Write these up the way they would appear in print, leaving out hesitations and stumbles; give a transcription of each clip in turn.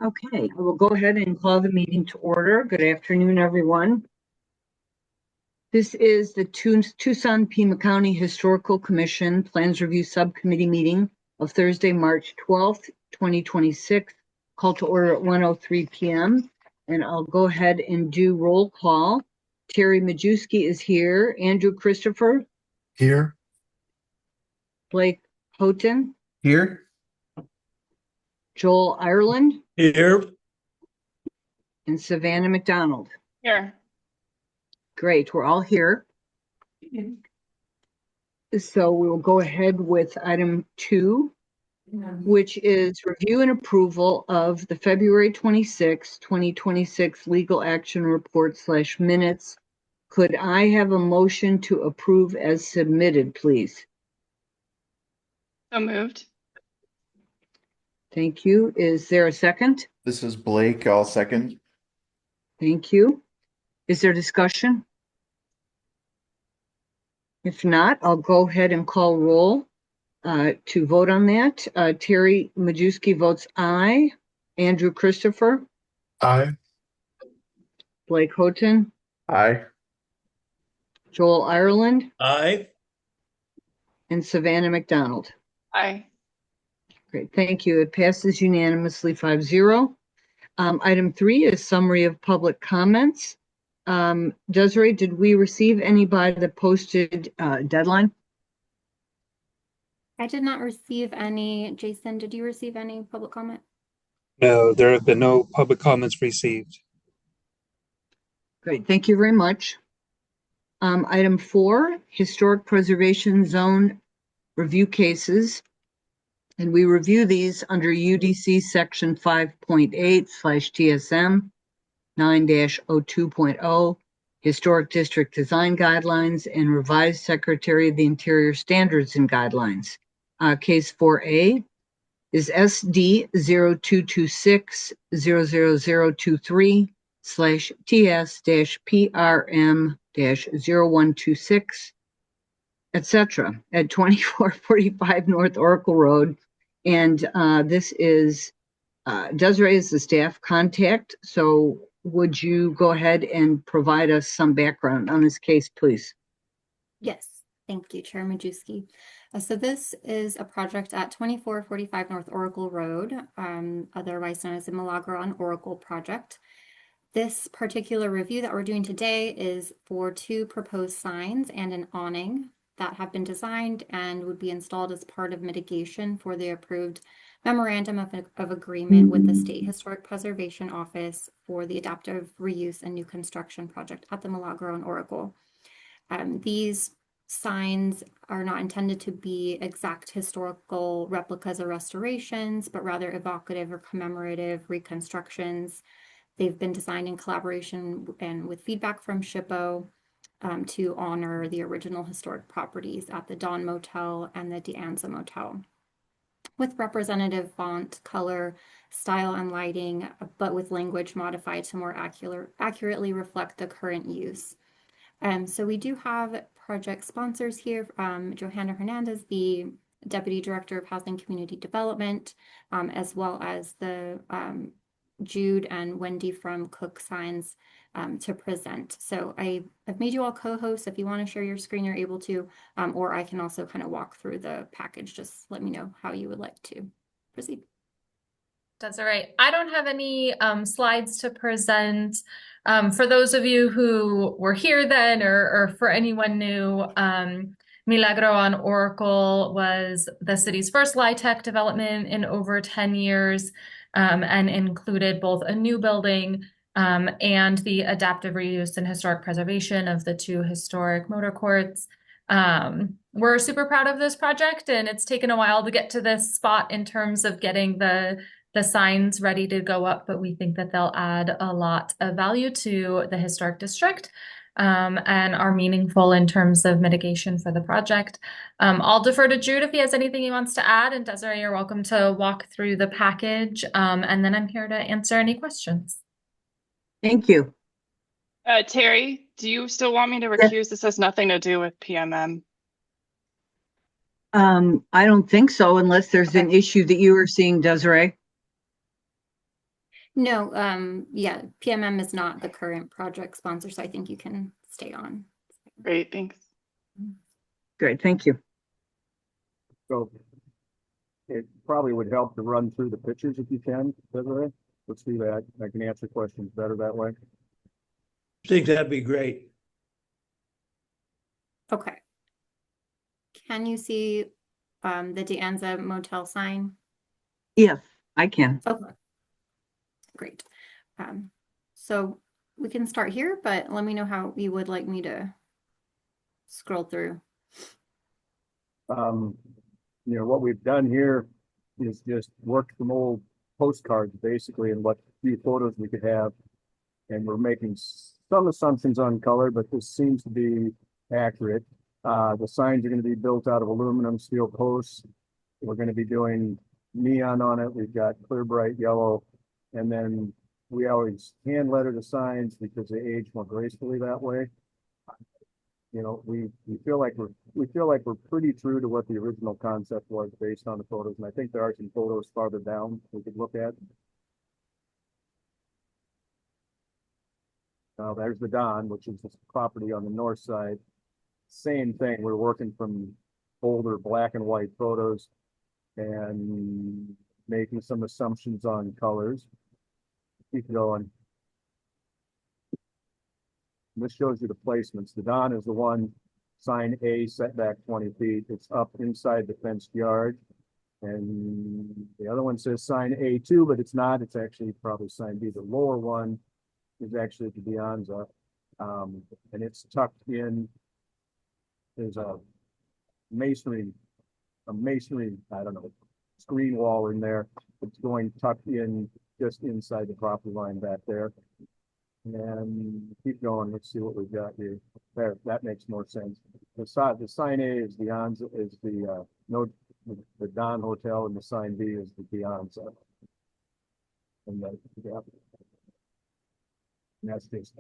Okay, I will go ahead and call the meeting to order. Good afternoon, everyone. This is the Tucson-Pima County Historical Commission Plans Review Subcommittee meeting of Thursday, March 12th, 2026, called to order at 1:03 p.m. And I'll go ahead and do roll call. Terry Majewski is here. Andrew Christopher. Here. Blake Houghton. Here. Joel Ireland. Here. And Savannah McDonald. Here. Great, we're all here. So we will go ahead with item 2, which is review and approval of the February 26, 2026 legal action report / minutes. Could I have a motion to approve as submitted, please? So moved. Thank you. Is there a second? This is Blake. I'll second. Thank you. Is there discussion? If not, I'll go ahead and call roll to vote on that. Terry Majewski votes aye. Andrew Christopher. Aye. Blake Houghton. Aye. Joel Ireland. Aye. And Savannah McDonald. Aye. Great, thank you. It passes unanimously 5-0. Item 3 is summary of public comments. Desiree, did we receive any by the posted deadline? I did not receive any. Jason, did you receive any public comment? No, there have been no public comments received. Great, thank you very much. Item 4, historic preservation zone review cases. And we review these under UDC section 5.8/TSM 9-02.0, Historic District Design Guidelines, and Revised Secretary of the Interior Standards and Guidelines. Case 4A is SD 0226-00023/TS-PRM-0126, etc. at 2445 North Oracle Road. And this is Desiree is the staff contact. So would you go ahead and provide us some background on this case, please? Yes, thank you, Chair Majewski. So this is a project at 2445 North Oracle Road, otherwise known as the Milagro on Oracle project. This particular review that we're doing today is for 2 proposed signs and an awning that have been designed and would be installed as part of mitigation for the approved memorandum of agreement with the State Historic Preservation Office for the adaptive reuse and new construction project at the Milagro and Oracle. These signs are not intended to be exact historical replicas or restorations, but rather evocative or commemorative reconstructions. They've been designed in collaboration and with feedback from SHPO to honor the original historic properties at the Dawn Motel and the De Anza Motel, with representative font, color, style, and lighting, but with language modified to more accurately reflect the current use. So we do have project sponsors here, Johanna Hernandez, the Deputy Director of Housing Community Development, as well as the Jude and Wendy from Cook Signs to present. So I've made you all co-hosts. If you want to share your screen, you're able to, or I can also kind of walk through the package. Just let me know how you would like to proceed. That's all right. I don't have any slides to present. For those of you who were here then, or for anyone new, Milagro on Oracle was the city's first LIHTC development in over 10 years, and included both a new building and the adaptive reuse and historic preservation of the 2 historic motor courts. We're super proud of this project, and it's taken a while to get to this spot in terms of getting the signs ready to go up, but we think that they'll add a lot of value to the historic district and are meaningful in terms of mitigation for the project. I'll defer to Jude if he has anything he wants to add, and Desiree, you're welcome to walk through the package, and then I'm here to answer any questions. Thank you. Terry, do you still want me to recuse? This has nothing to do with PMM. I don't think so, unless there's an issue that you were seeing, Desiree. No, yeah, PMM is not the current project sponsor, so I think you can stay on. Great, thanks. Good, thank you. So it probably would help to run through the pictures if you can, Desiree. Let's do that. I can answer questions better that way. Think that'd be great. Okay. Can you see the De Anza Motel sign? Yes, I can. Okay. Great. So we can start here, but let me know how you would like me to scroll through. You know, what we've done here is just worked from old postcards basically and what few photos we could have. And we're making some assumptions on color, but this seems to be accurate. The signs are going to be built out of aluminum steel posts. We're going to be doing neon on it. We've got clear bright yellow. And then we always hand letter the signs because they age more gracefully that way. You know, we feel like we're pretty true to what the original concept was based on the photos. And I think there are some photos farther down we could look at. Now there's the Don, which is the property on the north side. Same thing. We're working from older black and white photos and making some assumptions on colors. Keep going. This shows you the placements. The Don is the one, sign A, setback 20 feet. It's up inside the fenced yard. And the other one says sign A2, but it's not. It's actually probably sign B. The lower one is actually the De Anza. And it's tucked in. There's a masonry, I don't know, screen wall in there. It's going tucked in just inside the property line back there. And keep going. Let's see what we've got here. There, that makes more sense. The sign A is the Anza, is the the Don Hotel, and the sign B is the De Anza. And yeah. And that's just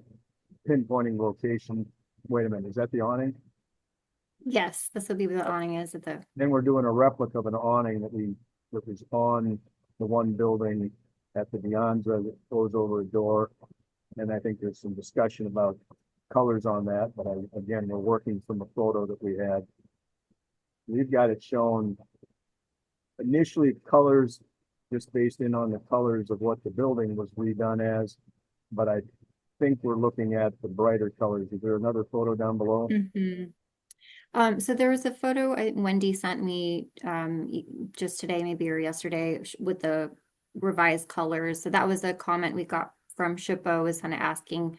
pinpointing location. Wait a minute, is that the awning? Yes, this will be what the awning is at the. Then we're doing a replica of an awning that was on the one building at the De Anza that goes over a door. And I think there's some discussion about colors on that, but again, we're working from a photo that we had. We've got it shown initially colors just based in on the colors of what the building was redone as, but I think we're looking at the brighter colors. Is there another photo down below? Mm-hmm. So there was a photo Wendy sent me just today, maybe, or yesterday, with the revised colors. So that was a comment we got from Shippo, is kind of asking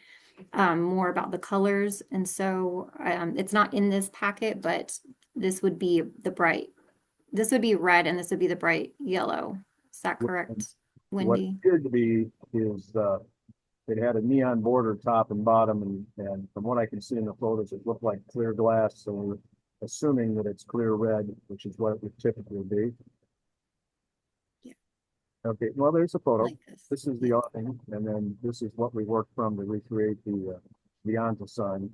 more about the colors. And so it's not in this packet, but this would be this would be red and this would be the bright yellow. Is that correct, What Wendy? appeared to be is it had a neon border top and bottom, and from what I can see in the photos, it looked like clear glass. So we're assuming that it's clear red, which is what it would typically be. Yeah. Okay, well, there's a photo. Like this. This is the awning, and then this is what we worked from to recreate the Anza sign.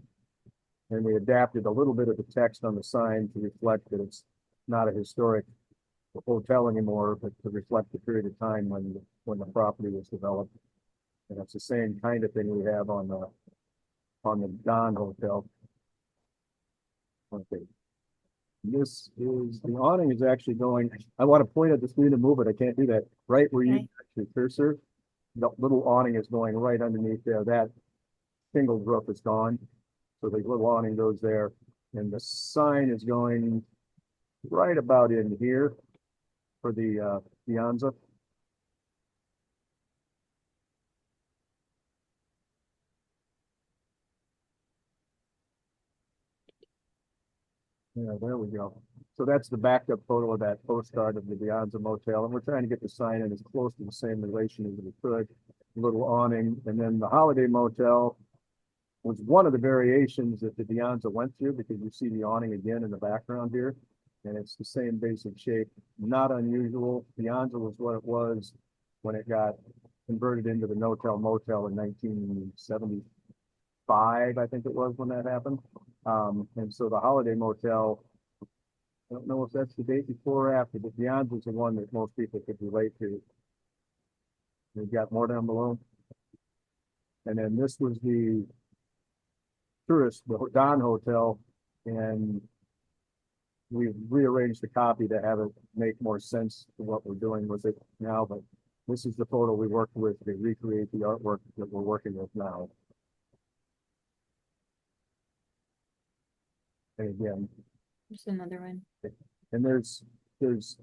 And we adapted a little bit of the text on the sign to reflect that it's not a historic hotel anymore, but to reflect the period of time when the property was developed. And it's the same kind of thing we have on the Don Hotel. Okay. This is, the awning is actually going, I want to point at the screen and move it. I can't do that. Right where you Okay. actually cursor, the little awning is going right underneath there. That shingled roof is gone. So the little awning goes there. And the sign is going right about in here for the Anza. Yeah, there we go. So that's the backup photo of that postcard of the De Anza Motel, and we're trying to get the sign in as close to the same relation as we could. A little awning, and then the Holiday Motel was one of the variations that the De Anza went through, because you see the awning again in the background here, and it's the same basic shape. Not unusual. De Anza was what it was when it got converted into the Notel Motel in 1975, I think it was when that happened. And so the Holiday Motel, I don't know if that's the date before or after, but De Anza is the one that most people could relate to. We've got more down below. And then this was the Don Hotel, and we've rearranged the copy to have it make more sense to what we're doing with it now, but this is the photo we worked with to recreate the artwork that we're working with now. And again, There's another one. and there's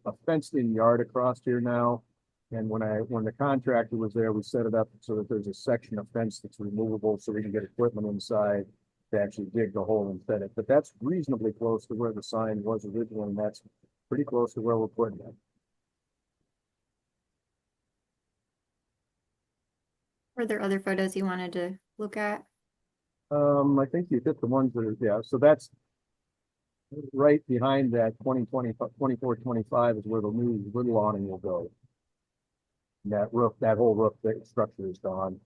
a fenced-in yard across here now. And when the contractor was there, we set it up so that there's a section of fence that's removable so we can get equipment inside to actually dig the hole and set it. But that's reasonably close to where the sign was originally, and that's pretty close to where we're putting it. Were there other photos you wanted to look at? I think you hit the ones that are, yeah, so that's right behind that 24-25 is where the new wood awning will go. And that roof, that whole roof, that structure is gone.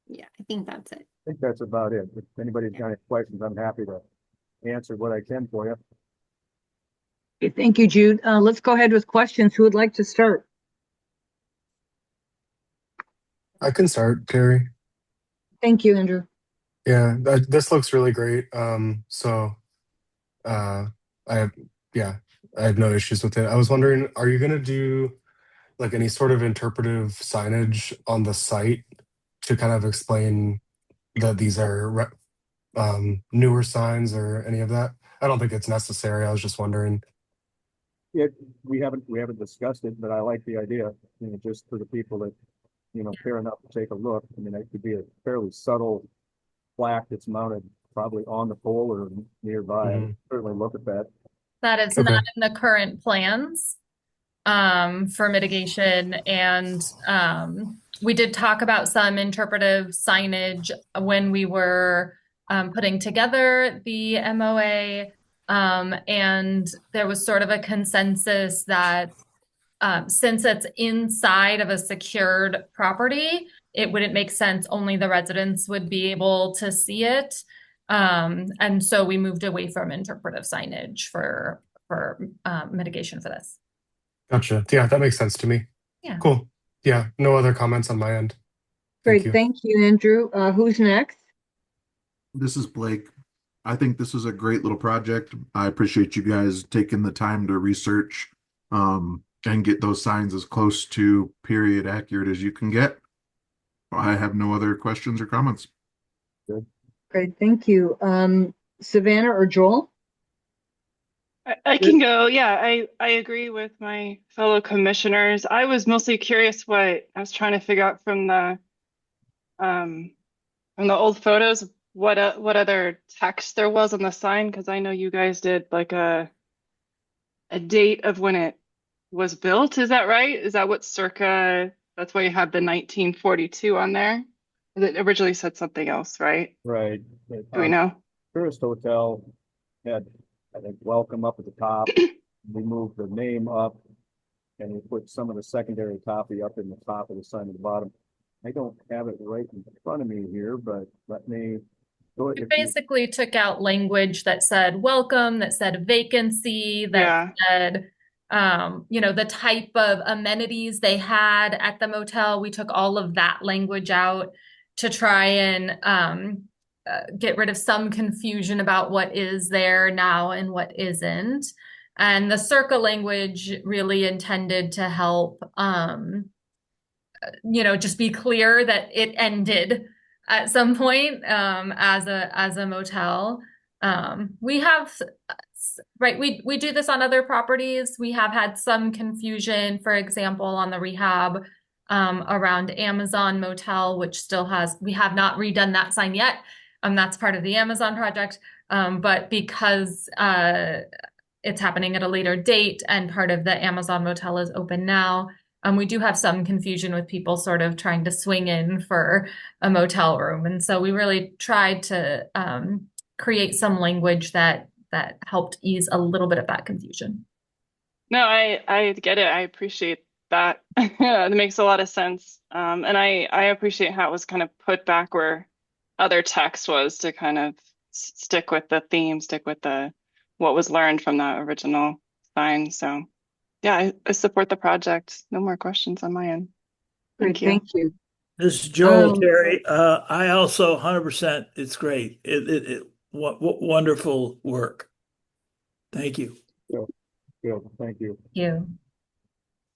Yeah, I think that's it. I think that's about it. If anybody's got any questions, I'm happy to answer what I can for you. Okay, thank you, Jude. Let's go ahead with questions. Who would like to start? I can start, Terry. Thank you, Andrew. Yeah, this looks really great. Uh, I have, yeah, I have no issues with it. I was wondering, are you gonna do like any sort of interpretive signage on the site to kind of explain that these are newer signs or any of that? I don't think it's necessary. I was just wondering. Yeah, we haven't discussed it, but I like the idea, you know, just for the people that, you know, care enough to take a look. I mean, it could be a fairly subtle plaque that's mounted probably on the pole or nearby. Mhm. Certainly look at that. That is Okay. not in the current plans for mitigation. And we did talk about some interpretive signage when we were putting together the MOA. And there was sort of a consensus that since it's inside of a secured property, it wouldn't make sense. Only the residents would be able to see it. And so we moved away from interpretive signage for mitigation for this. Gotcha. Yeah, that makes sense to me. Yeah. Cool. Yeah, no other comments on my end. Thank Great, you. thank you, Andrew. Who's next? This is Blake. I think this is a great little project. I appreciate you guys taking the time to research and get those signs as close to period accurate as you can get. I have no other questions or comments. Great, thank you. Savannah or Joel? I can go. Yeah, I agree with my fellow commissioners. I was mostly curious what I was trying to figure out from the old photos, what other text there was on the sign, because I know you guys did like a date of when it was built. Is that right? Is that what circa? That's why you had the 1942 on there. It originally said something else, right? Right. Do we know? Tourist Hotel had, I think, welcome up at the top. We moved the name up and we put some of the secondary copy up in the top of the sign at the bottom. I don't have it right in front of me here, but let me go We ahead. basically took out language that said welcome, that said vacancy, that Yeah. said, you know, the type of amenities they had at the motel. We took all of that language out to try and get rid of some confusion about what is there now and what isn't. And the circa language really intended to help, you know, just be clear that it ended at some point as a motel. We have, right, we do this on other properties. We have had some confusion, for example, on the rehab around Amazon Motel, which still has, we have not redone that sign yet. That's part of the Amazon project. But because it's happening at a later date and part of the Amazon Motel is open now, we do have some confusion with people sort of trying to swing in for a motel room. And so we really tried to create some language that helped ease a little bit of that confusion. No, I get it. I appreciate that. It makes a lot of sense. And I appreciate how it was kind of put back where other text was to kind of stick with the theme, stick with what was learned from the original sign. So yeah, I support the project. No more questions on my end. Great, Thank you. thank you. This is Joel, Um, Terry. I also 100%, it's great. What wonderful work. Thank you. Good, thank you. You.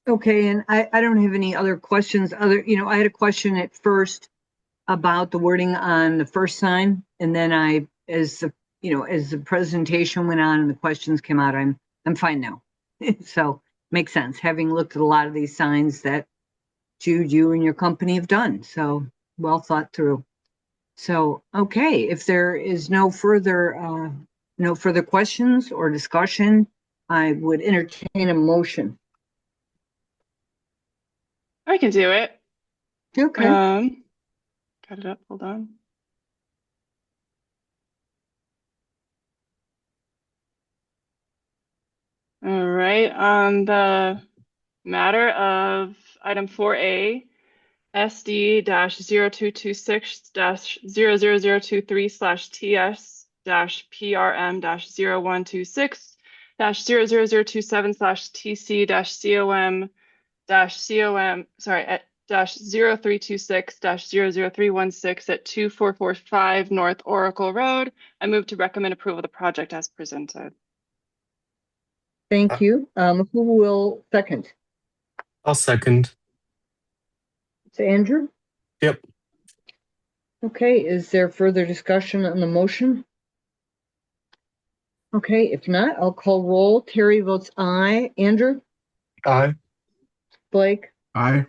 Okay, and I don't have any other questions. I had a question at first about the wording on the first sign, and then as the presentation went on and the questions came out, I'm fine now. So makes sense, having looked at a lot of these signs that Jude, you and your company have done. So well thought through. So, okay, if there is no further questions or discussion, I would entertain a motion. I can do it. Okay. Got it up. Hold on. All right. On the matter of item 4A, SD-023/00023/TS-P-RM-126-00027/TC-COM -0326-00316 at 2445 North Oracle Road. I move to recommend approval of the project as presented. Thank you. Who will second? I'll second. It's Andrew? Yep. Okay, is there further discussion on the motion? Okay, if not, I'll call roll. Terry votes aye. Andrew? Aye. Blake? Aye.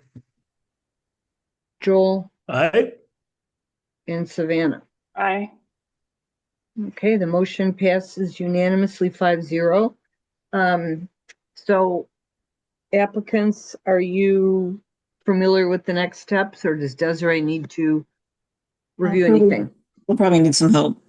Joel? Aye. And Savannah? Aye. Okay, the motion passes unanimously 5-0. So applicants, are you familiar with the next steps, or does Desiree need to review anything? We'll probably need some help.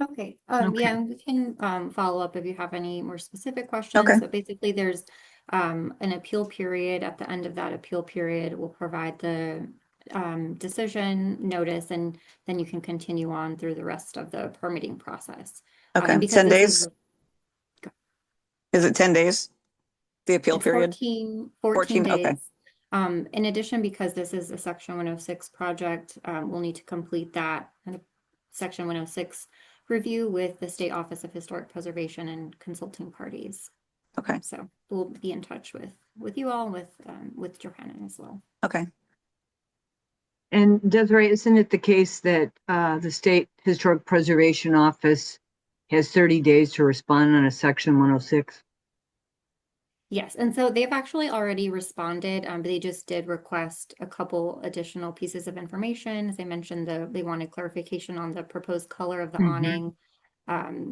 Okay, Okay. yeah, we can follow up if you have any more specific questions. Okay. But basically, there's an appeal period. At the end of that appeal period, we'll provide the decision notice, and then you can continue on through the rest of the permitting process. Okay, Because 10 this days? is Is it 10 days? The appeal it's period? 14 days. okay. In addition, because this is a Section 106 project, we'll need to complete that Section 106 review with the State Office of Historic Preservation and consulting parties. Okay. So we'll be in touch with you all, with Johanna as well. Okay. And Desiree, isn't it the case that the State Historic Preservation Office has 30 days to respond on a Section 106? Yes, and so they've actually already responded, but they just did request a couple additional pieces of information. As I mentioned, they wanted clarification on the proposed color of the awning.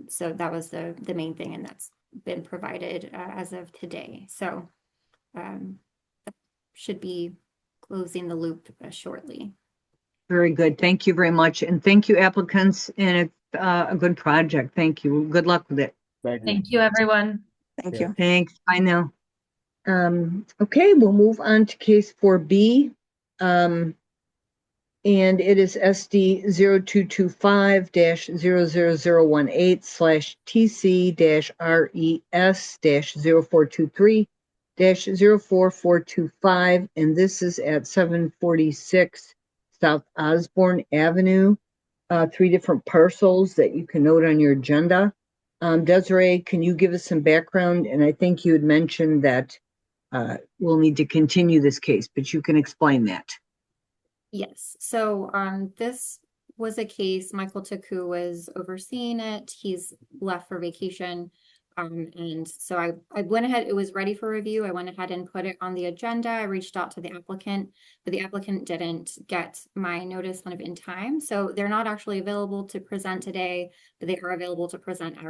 So that was the main thing, and that's been provided as of today. So should be closing the loop shortly. Very good. Thank you very much. And thank you, applicants. And it's a good project. Thank you. Good luck with it. Thank you. Thank you, everyone. Thank Yeah. you. Thanks. Bye now. Okay, we'll move on to case 4B. And it is SD 0225-00018/TC-RES-0423-04425. And this is at 746 South Osborne Avenue. 3 different parcels that you can note on your agenda. Desiree, can you give us some background? And I think you had mentioned that we'll need to continue this case, but you can explain that. Yes, so this was a case, Michael Taku was overseeing it. He's left for vacation. And so I went ahead, it was ready for review. I went ahead and put it on the agenda. I reached out to the applicant, but the applicant didn't get my notice kind of in time. So they're not actually available to present today, but they are available to present at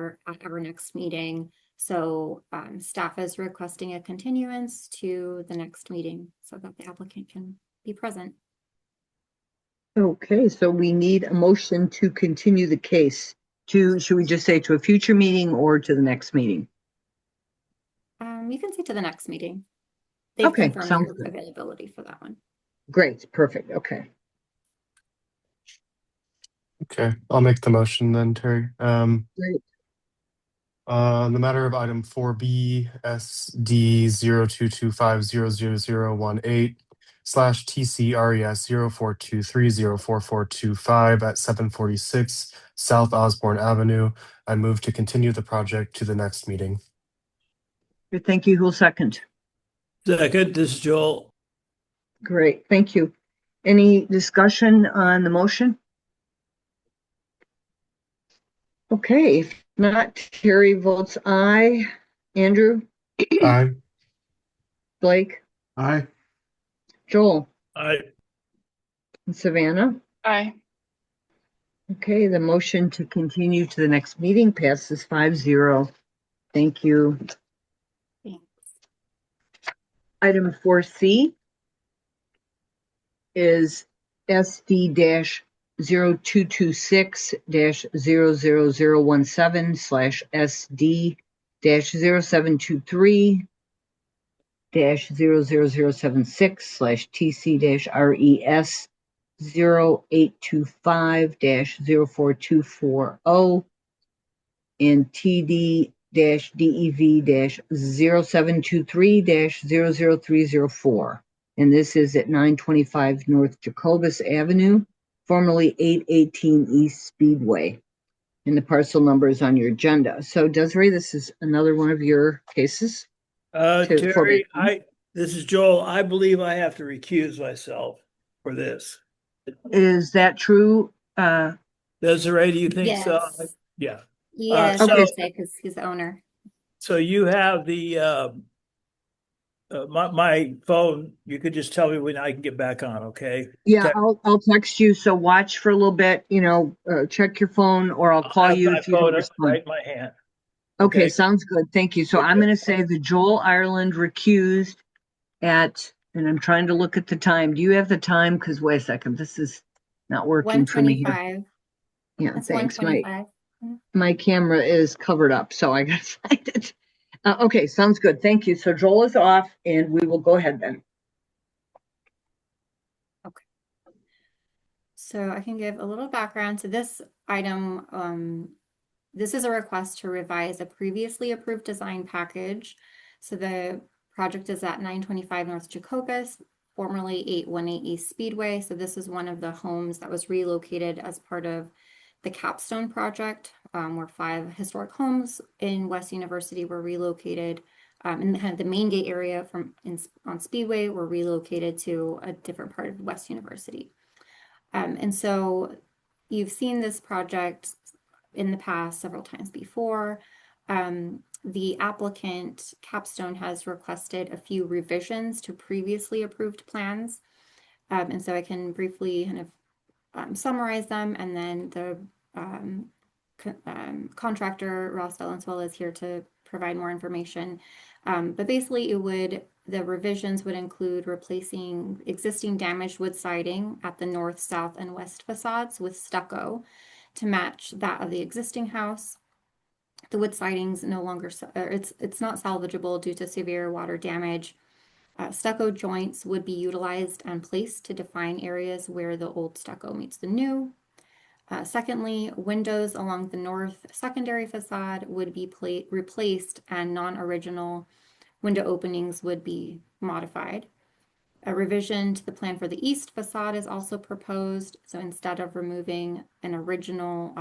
our next meeting. So staff is requesting a continuance to the next meeting so that the applicant can be present. Okay, so we need a motion to continue the case to, should we just say to a future meeting or to the next meeting? You can say to the next meeting. They've Okay, confirmed sounds their good. availability for that one. Great, perfect, okay. Okay, I'll make the motion then, Terry. Great. The matter of item 4B SD 0225000018 / TCRES 0423044425 at 746 South Osborne Avenue. I move to continue the project to the next meeting. Good, thank you. Who'll second? Second, this is Joel. Great, thank you. Any discussion on the motion? Okay, if not, Terry votes aye. Andrew, Aye. Blake, Aye. Joel, I and Savannah. Aye. Okay, the motion to continue to the next meeting passes 5-0. Thank you. Thanks. Item 4C is SD-022/00017/SD-00076/TC-RES 0825-04240 and TD-DEV-0723-00304. And this is at 925 North Jacobus Avenue, formerly 818 East Speedway. And the parcel number is on your agenda. So Desiree, this is another one of your cases. Terry, this is Joel. I believe I have to recuse myself for this. Is that true? Desiree, do you think so? Yes. Yeah. Yes, Okay. I would say because he's the owner. So you have the my phone. You could just tell me when I can get back on, okay? Yeah, I'll text you. So watch for a little bit, check your phone, or I'll call have you my if you don't phone respond. right in my hand. Okay, Okay. sounds good. Thank you. So I'm going to say the Joel Ireland recused and I'm trying to look at the time. Do you have the time? Because wait a second, this is not working for me here. 125. Yeah, That's thanks. 125. My camera is covered up, so I got to find it. Okay, sounds good. Thank you. So Joel is off, and we will go ahead then. Okay. So I can give a little background to this item. This is a request to revise a previously approved design package. So the project is at 925 North Jacobus, formerly 818 East Speedway. So this is one of the homes that was relocated as part of the Capstone project, where 5 historic homes in West University were relocated. And kind of the main gate area on Speedway were relocated to a different part of West University. And so you've seen this project in the past several times before. The applicant, Capstone, has requested a few revisions to previously approved plans. And so I can briefly kind of summarize them, and then the contractor, Ross Valenzuela, is here to provide more information. But basically, the revisions would include replacing existing damaged wood siding at the north, south, and west facades with stucco to match that of the existing house. The wood siding's no longer, it's not salvageable due to severe water damage. Stucco joints would be utilized and placed to define areas where the old stucco meets the new. Secondly, windows along the north secondary facade would be replaced, and non-original window openings would be modified. A revision to the plan for the east facade is also proposed. So instead of removing an original,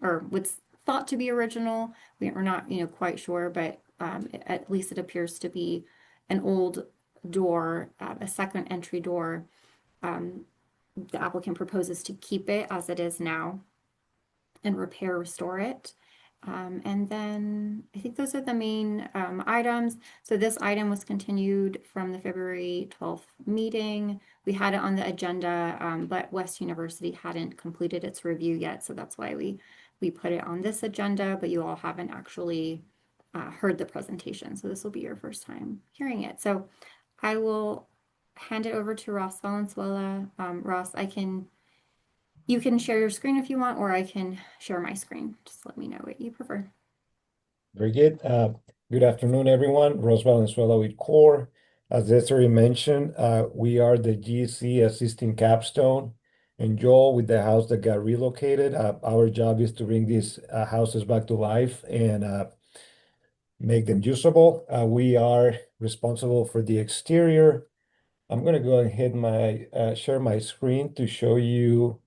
or what's thought to be original, we're not quite sure, but at least it appears to be an old door, a second entry door. The applicant proposes to keep it as it is now and restore it. And then I think those are the main items. So this item was continued from the February 12th meeting. We had it on the agenda, but West University hadn't completed its review yet. So that's why we put it on this agenda, but you all haven't actually heard the presentation. So this will be your first time hearing it. So I will hand it over to Ross Valenzuela. Ross, you can share your screen if you want, or I can share my screen. Just let me know what you prefer. Very good. Good afternoon, everyone. Ross Valenzuela with CORE. As Desiree mentioned, we are the GC assisting Capstone and Joel with the house that got relocated. Our job is to bring these houses back to life and make them usable. We are responsible for the exterior. I'm gonna go ahead and share my screen to show you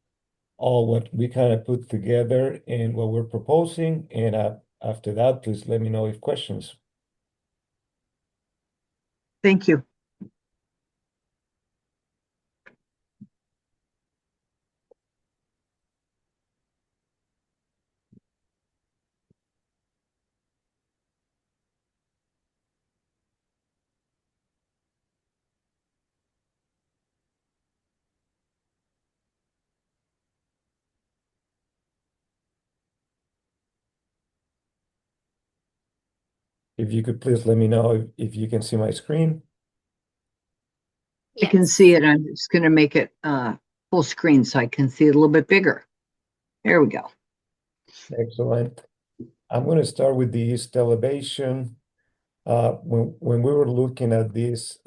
all what we kind of put together and what we're proposing. And after that, please let me know if questions. Thank you. If you could please let me know if you can see my screen. I can Yes. see it. I'm just going to make it full screen so I can see it a little bit bigger. There we go. Excellent. I'm going to start with the east elevation. When we were looking at this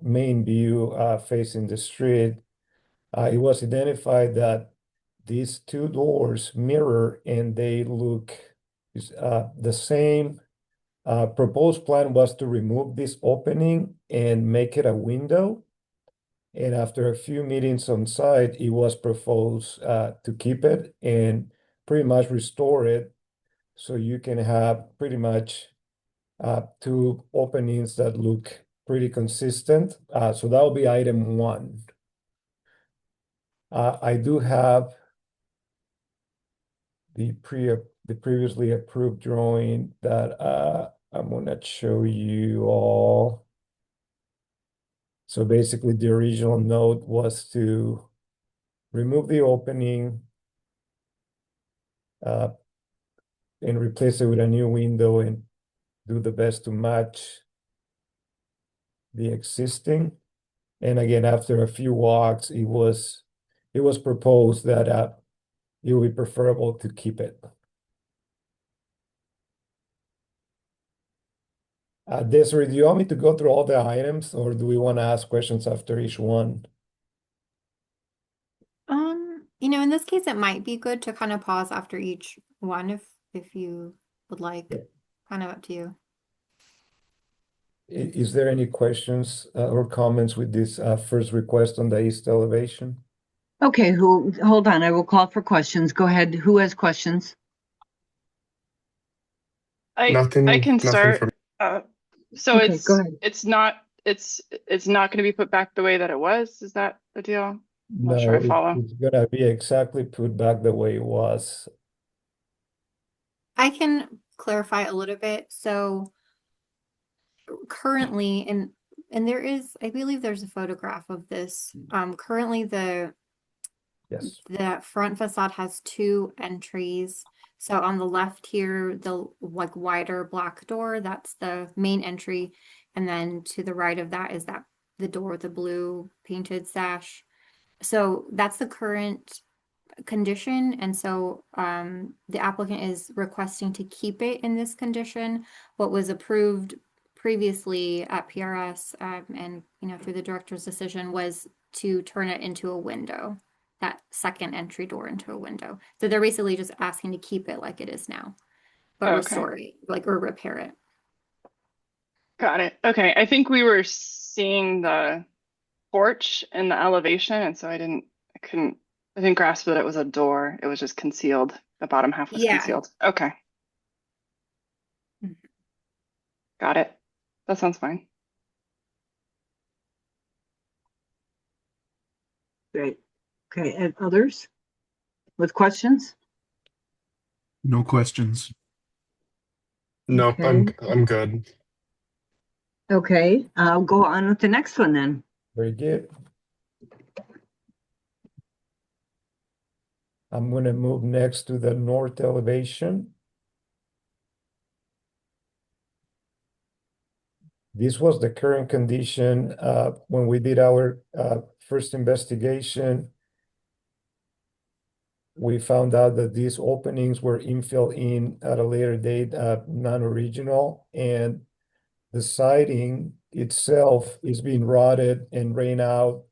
main view facing the street, it was identified that these two doors mirror and they look the same. Proposed plan was to remove this opening and make it a window. And after a few meetings on site, it was proposed to keep it and pretty much restore it so you can have pretty much two openings that look pretty consistent. So that will be item 1. I do have the previously approved drawing that I'm gonna show you all. So basically, the original note was to remove the opening and replace it with a new window and do the best to match the existing. And again, after a few walks, it was proposed that it would be preferable to keep it. Desiree, do you want me to go through all the items, or do we want to ask questions after each one? In this case, it might be good to kind of pause after each one if you would like. Yeah. Kind of up to you. Is there any questions or comments with this first request on the east elevation? Okay, hold on. I will call for questions. Go ahead. Who has questions? I Nothing can start. from So Okay, go ahead. it's not going to be put back the way that it was. Is that the deal? I'm not sure No, I follow. it's gonna be exactly put back the way it was. I can clarify a little bit. So currently, and there is, I believe there's a photograph of this. Currently Yes. the front facade has 2 entries. So on the left here, the like wider black door, that's the main entry. And then to the right of that is the door with the blue painted sash. So that's the current condition. And so the applicant is requesting to keep it in this condition. What was approved previously at PRS and through the director's decision was to turn it into a window, that second entry door into a window. So they're basically just asking to keep it like it is now, but Okay. restore it, or repair it. Got it. Okay. I think we were seeing the porch and the elevation, and so I didn't grasp that it was a door. It was just concealed. The bottom half was Yeah. concealed. Okay. Mhm. Got it. That sounds fine. Great. Okay, and others with questions? No questions. No, Okay. I'm good. Okay, I'll go on with the next one then. Very good. I'm gonna move next to the north elevation. This was the current condition when we did our first investigation. We found out that these openings were infilled in at a later date, non-original, and the siding itself is being rotted and rained out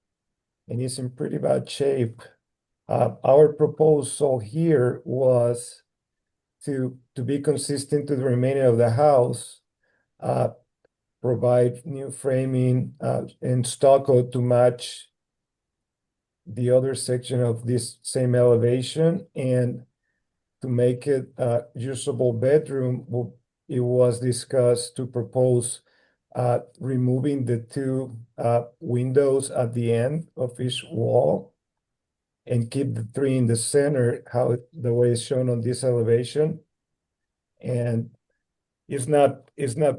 and it's in pretty bad shape. Our proposal here was to be consistent to the remainder of the house, provide new framing and stucco to match the other section of this same elevation, and to make it a usable bedroom, it was discussed to propose removing the two windows at the end of each wall and keep the three in the center, the way it's shown on this elevation. And it's not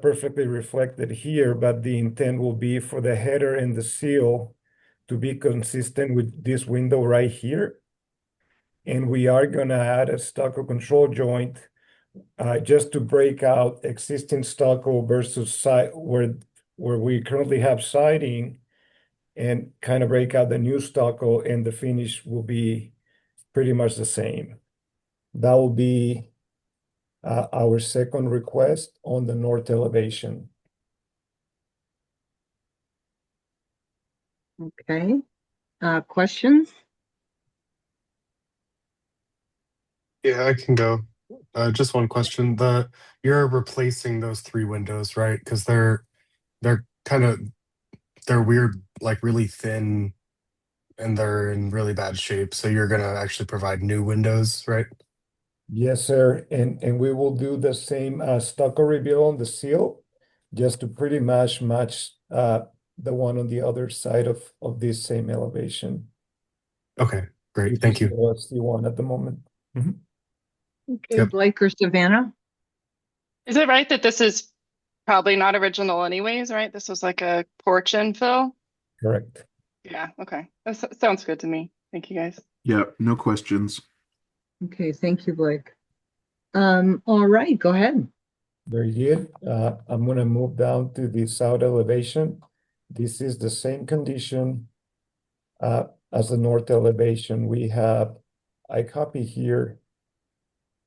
perfectly reflected here, but the intent will be for the header and the seal to be consistent with this window right here. And we are gonna add a stucco control joint just to break out existing stucco versus side where we currently have siding, and kind of break out the new stucco, and the finish will be pretty much the same. That will be our second request on the north elevation. Okay, questions? Yeah, I can go. Just one question. You're replacing those three windows, right? Because they're kind of they're weird, like really thin, and they're in really bad shape. So you're gonna actually provide new windows, right? Yes, sir. And we will do the same stucco reveal on the seal, just to pretty much match the one on the other side of this same elevation. Okay, great. Which Thank is you. what's the one at the moment. Mhm. Okay, Yep. Blake or Savannah? Is it right that this is probably not original anyways, right? This was like a porch infill? Correct. Yeah, okay. That sounds good to me. Thank you, guys. Yeah, no questions. Okay, thank you, Blake. All right, go ahead. Very good. I'm gonna move down to the south elevation. This is the same condition as the north elevation. I copy here.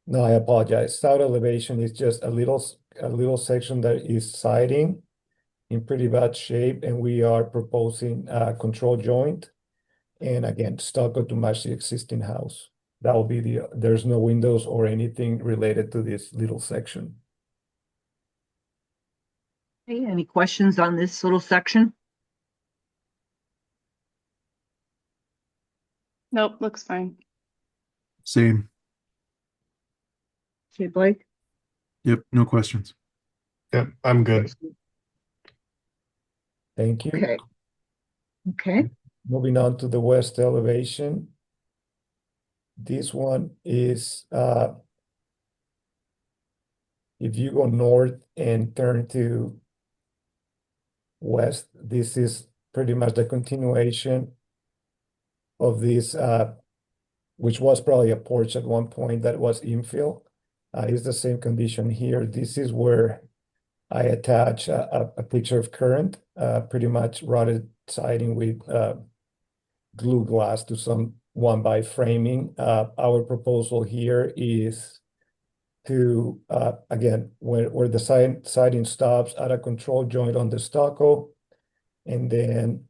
No, I apologize. South elevation is just a little section that is siding in pretty bad shape, and we are proposing a control joint, and again, stucco to match the existing house. That will be there's no windows or anything related to this little section. Hey, any questions on this little section? Nope, looks fine. Same. Okay, Blake? Yep, no questions. Yep, I'm good. Thank you. Okay. Okay, Moving on to the west elevation. This one is if you go north and turn to west, this is pretty much the continuation of this, which was probably a porch at one point that was infill. It's the same condition here. This is where I attach a picture of current, pretty much rotted siding with glue glass to some 1x framing. Our proposal here is to, again, where the siding stops at a control joint on the stucco. And then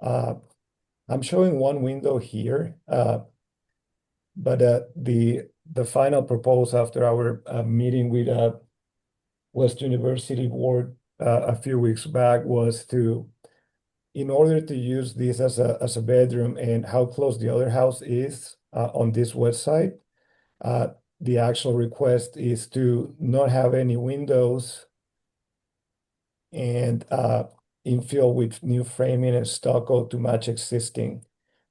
I'm showing one window here, but the final proposal after our meeting with West University Board a few weeks back was to, in order to use this as a bedroom and how close the other house is on this west side, the actual request is to not have any windows and infill with new framing and stucco to match existing.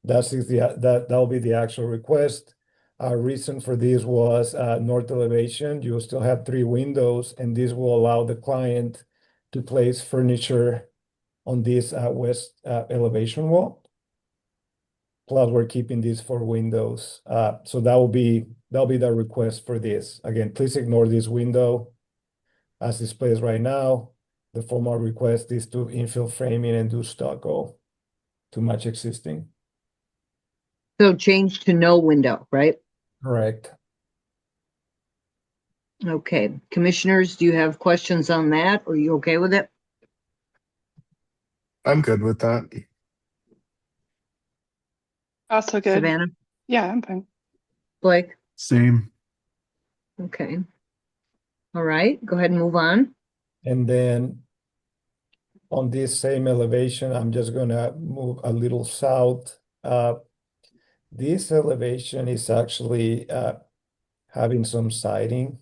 That'll be the actual request. Our reason for this was north elevation. You will still have three windows, and this will allow the client to place furniture on this west elevation wall. Plus, we're keeping these four windows. So that'll be the request for this. Again, please ignore this window as displayed right now. The formal request is to infill framing and do stucco to match existing. so change to no window, right? Correct. Okay, commissioners, do you have questions on that? Are you okay with it? I'm good with that. Also good. Savannah, Yeah, I'm fine. Blake? Same. Okay. All right, go ahead and move on. And then on this same elevation, I'm just gonna move a little south. This elevation is actually having some siding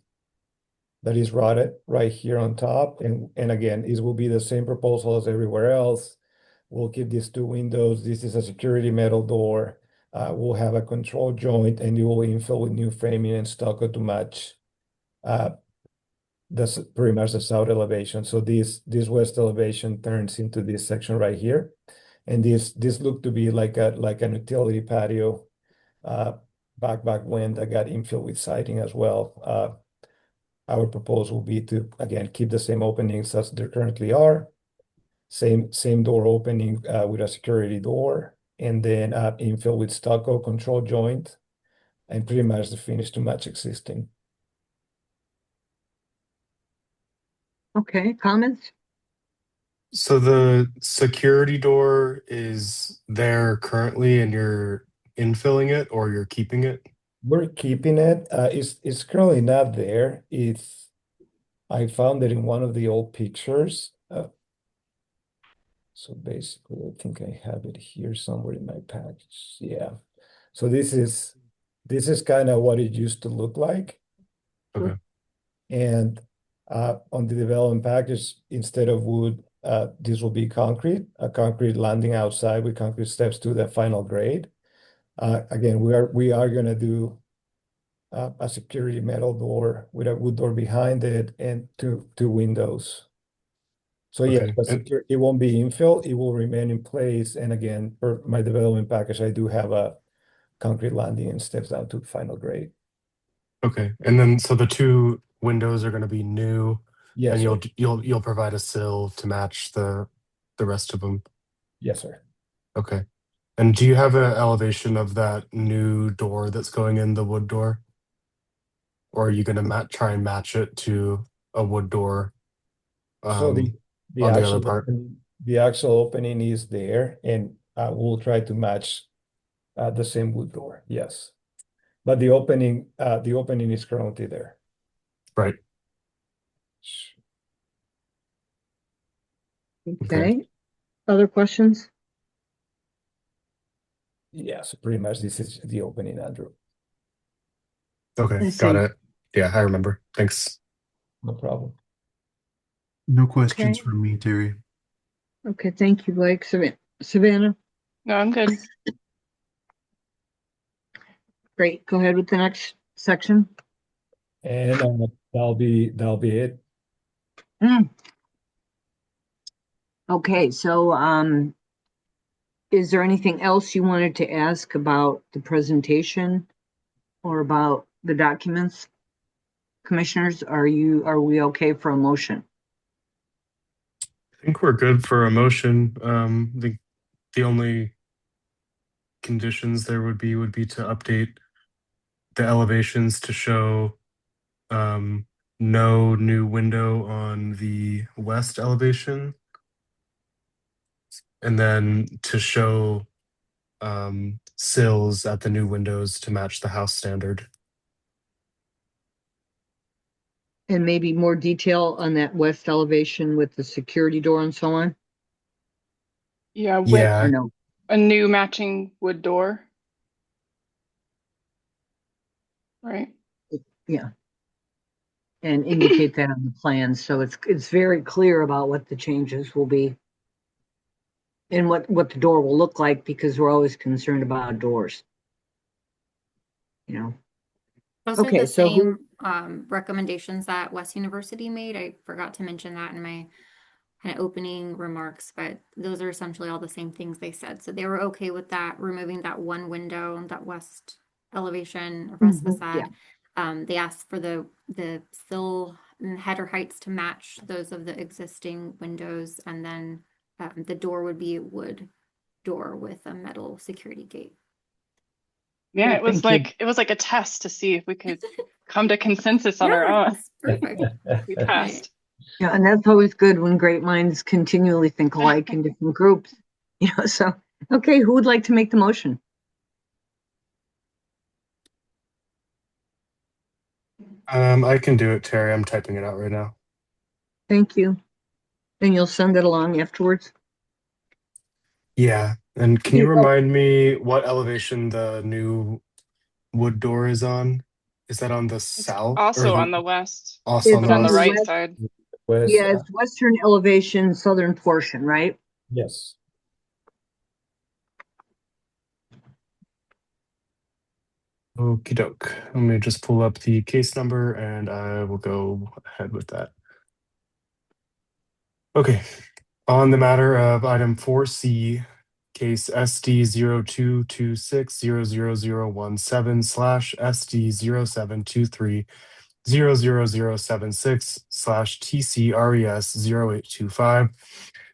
that is rotted right here on top. And again, it will be the same proposal as everywhere else. We'll keep these two windows. This is a security metal door. We'll have a control joint, and you will infill with new framing and stucco to match. That's pretty much the south elevation. So this west elevation turns into this section right here, and this looked to be like an utility patio back when that got infilled with siding as well. Our proposal will be to again keep the same openings as there currently are. Same door opening with a security door, and then infill with stucco control joint, and pretty much the finish to match existing. Okay, comments? So the security door is there currently and you're infilling it or you're keeping it? We're keeping it. It's currently not there. I found it in one of the old pictures. So basically, I think I have it here somewhere in my package. Yeah. So this is kind of what it used to look like. Okay. And on the development package, instead of wood, this will be concrete, a concrete landing outside with concrete steps to the final grade. Again, we are gonna do a security metal door with a wood door behind it and two windows. So yeah, Okay. it won't be infill, it will remain in place. And again, for my development package, I do have a concrete landing and steps down to final grade. Okay. And then so the two windows are going to be new, Yes, and sir. you'll provide a sill to match the rest of them. Yes, sir. Okay. And do you have an elevation of that new door that's going in, the wood door? Or are you going to try and match it to a wood door So on the actual other part? the actual opening is there, and we'll try to match the same wood door. Yes, but the opening is currently there. Right. Okay. Other questions? Yeah, so pretty much this is the opening, Andrew. Okay. I Got see. it. Yeah, I remember. Thanks. No problem. No questions Okay. from me, Terry. Okay, thank you, Blake. Savannah? No, I'm good. Great, go ahead with the next section. And that'll be it. Okay, so is there anything else you wanted to ask about the presentation or about the documents? Commissioners, are we okay for a motion? I think we're good for a motion. The only conditions there would be to update the elevations to show no new window on the west elevation, and then to show sills at the new windows to match the house standard. And maybe more detail on that west elevation with the security door and so on? Yeah, with Yeah. No. a new matching wood door. Right. Yeah. And indicate that on the plan, so it's very clear about what the changes will be and what the door will look like, because we're always concerned about doors. You know. Those Okay, are the so same recommendations that West University made. I forgot to mention that in my kind of opening remarks, but those are essentially all the same things they said. So they were okay with that, removing that one window on that west elevation or west facade. They asked for the sill and header heights to match those of the existing windows, and then the door would be a wood door with a metal security gate. Yeah, it was Thank you. like a test to see if we could come to consensus on our own. Perfect. We passed. Yeah, and that's always good when great minds continually think alike in different groups. So okay, who would like to make the motion? I can do it, Terry. I'm typing it out right now. Thank you. And you'll send it along afterwards? Yeah. And can you Oh, remind me what elevation the new wood door is on? Is that on the It's south or also the on the west. also on it's It's the on on the the west? right west, side. West, yeah, it's western elevation, southern portion, right? yes. Okie doke. Let me just pull up the case number and I will go ahead with that. Okay. On the matter of item 4C, case SD 0226000017 slash SD 0723000076 slash TCRES 0825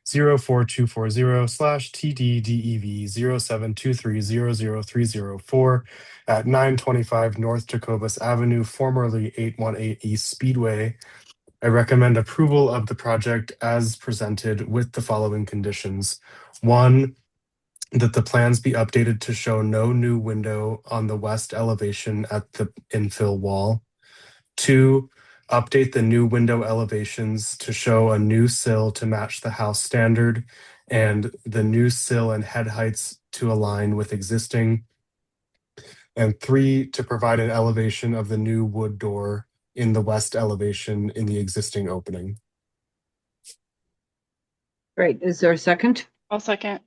04240 slash TDDEV 0723000304 at 925 North Jacobus Avenue, formerly 818 East Speedway. I recommend approval of the project as presented with the following conditions. One, that the plans be updated to show no new window on the west elevation at the infill wall. Two, update the new window elevations to show a new sill to match the house standard and the new sill and head heights to align with existing. And three, to provide an elevation of the new wood door in the west elevation in the existing opening. Great. Is there a second? I'll second.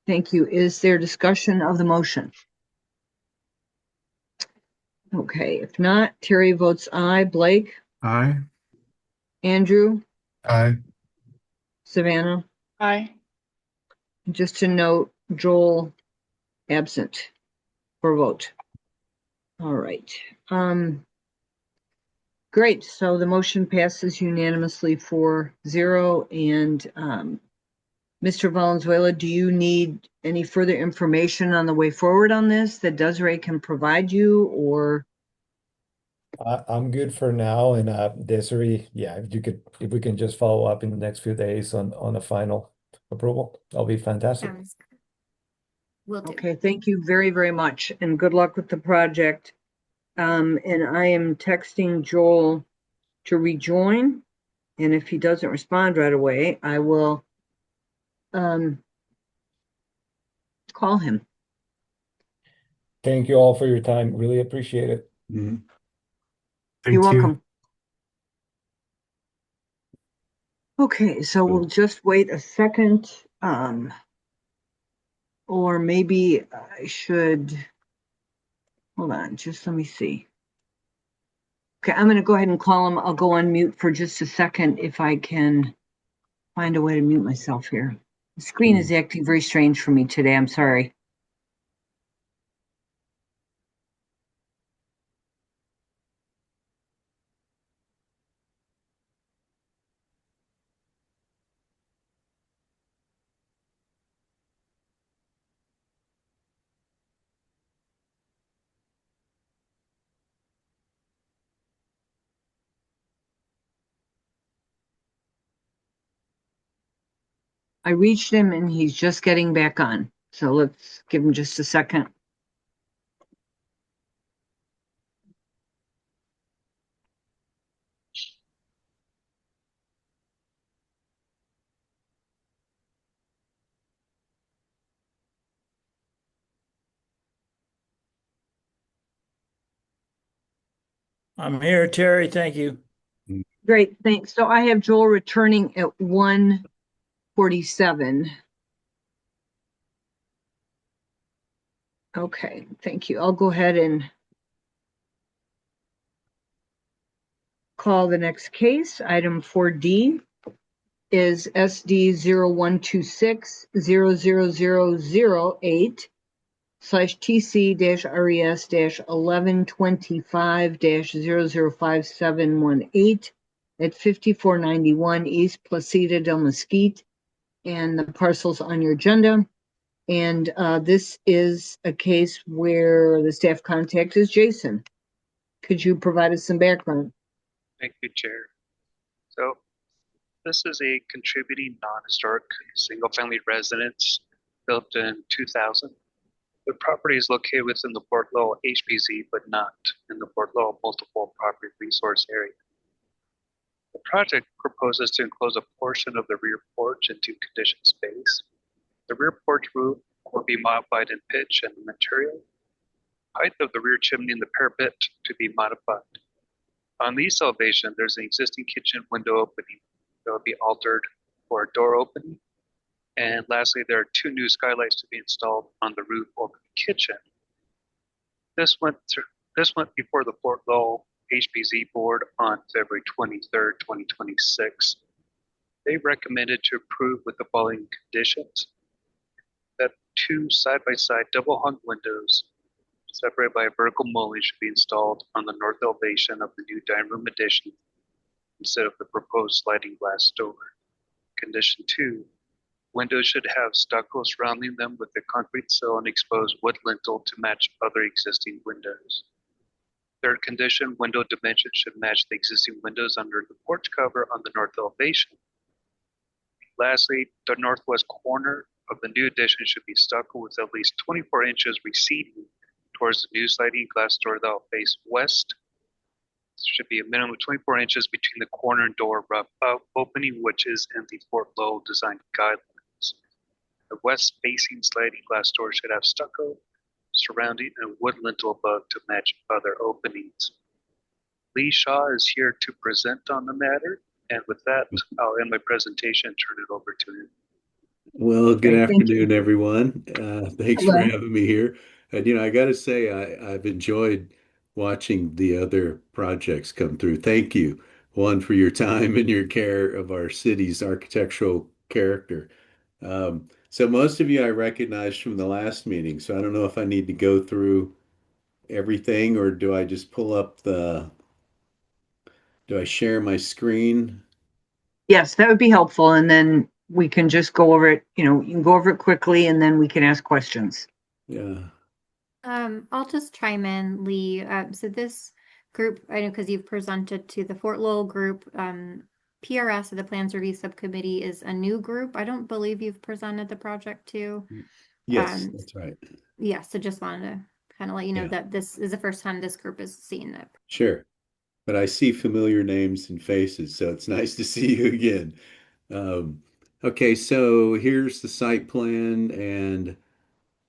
Thank you. Is there discussion of the motion? Okay, if not, Terry votes aye. Blake, Aye. Andrew, Aye. Savannah. Aye. Just to note, Joel absent for vote. All right. Great. So the motion passes unanimously 4-0. And Mr. Valenzuela, do you need any further information on the way forward on this that Desiree can provide you, or? I'm good for now, and Desiree, yeah, if we can just follow up in the next few days on a final approval, that'll be fantastic. Sounds good. Will do. Okay, thank you very, very much, and good luck with the project. And I am texting Joel to rejoin, and if he doesn't respond right away, I will call him. Thank you all for your time. Really appreciate it. Mhm. Thank You're you. welcome. Okay, so we'll just wait a second. Or maybe I should, hold on, just let me see. Okay, I'm gonna go ahead and call him. I'll go on mute for just a second if I can find a way to mute myself here. The screen is acting very strange for me today. I'm sorry. I reached him and he's just getting back on. So let's give him just a second. I'm here, Terry. Thank you. Great, thanks. So I have Joel returning at 1:47. Okay, thank you. I'll go ahead and call the next case. Item 4D is SD 01260008 / TC-RES 1125 005718 at 5491 East Placida del Mesquite, and the parcel's on your agenda. And this is a case where the staff contact is Jason. Could you provide us some background? Thank you, Chair. So this is a contributing non-historic single-family residence built in 2000. The property is located within the Port Lowell HPZ, but not in the Port Lowell Multiple Property Resource Area. The project proposes to enclose a portion of the rear porch into conditioned space. The rear porch roof will be modified in pitch and material. Height of the rear chimney and the parapet to be modified. On the east elevation, there's an existing kitchen window opening that will be altered for a door opening. And lastly, there are 2 new skylights to be installed on the roof over the kitchen. This went before the Port Lowell HPZ board on February 23rd, 2026. They recommended to approve with the following conditions: that 2 side-by-side double-hung windows separated by a vertical mullion should be installed on the north elevation of the new dining room addition instead of the proposed sliding glass door. Condition 2, windows should have stucco surrounding them with a concrete sill and exposed wood lintel to match other existing windows. Third condition, window dimensions should match the existing windows under the porch cover on the north elevation. Lastly, the northwest corner of the new addition should be stucco with at least 24 inches receding towards the new sliding glass door that will face west. There should be a minimum of 24 inches between the corner and door rough opening, which is in the Fort Lowell design guidelines. The west-facing sliding glass door should have stucco surrounding a wood lintel above to match other openings. Lee Shaw is here to present on the matter, and with that, I'll end my presentation and turn it over to him. Well, good Great, thank afternoon, everyone. Thanks for Hello. having me here. And I got to say, I've enjoyed watching the other projects come through. Thank you, one, for your time and your care of our city's architectural character. So most of you I recognized from the last meeting, so I don't know if I need to go through everything or do I just pull up do I share my screen? Yes, that would be helpful. And then we can just go over it, you can go over it quickly and then we can ask questions. Yeah. I'll just chime in, Lee. So this group, I know because you've presented to the Fort Lowell group, PRS, or the Plans Review Subcommittee, is a new group. I don't believe you've presented the project to. Yes, that's right. Yeah, so just wanted to kind of let you know Yeah. that this is the first time this group is seeing it. Sure. But I see familiar names and faces, so it's nice to see you again. Okay, so here's the site plan, and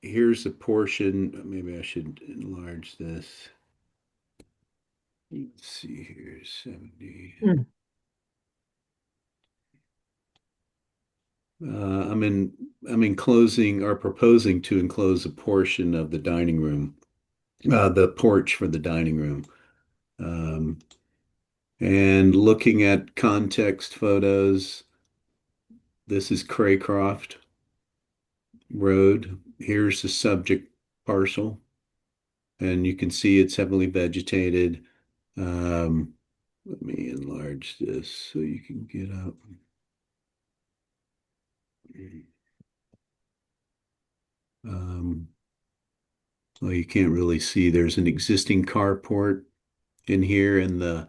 here's a portion. Maybe I should enlarge this. Let's see here, 70. I'm enclosing or proposing to enclose a portion of the dining room, the porch for the dining room. And looking at context photos, this is Craycroft Road. Here's the subject parcel, and you can see it's heavily vegetated. Let me enlarge this so you can get up. Well, you can't really see. There's an existing carport in here, and the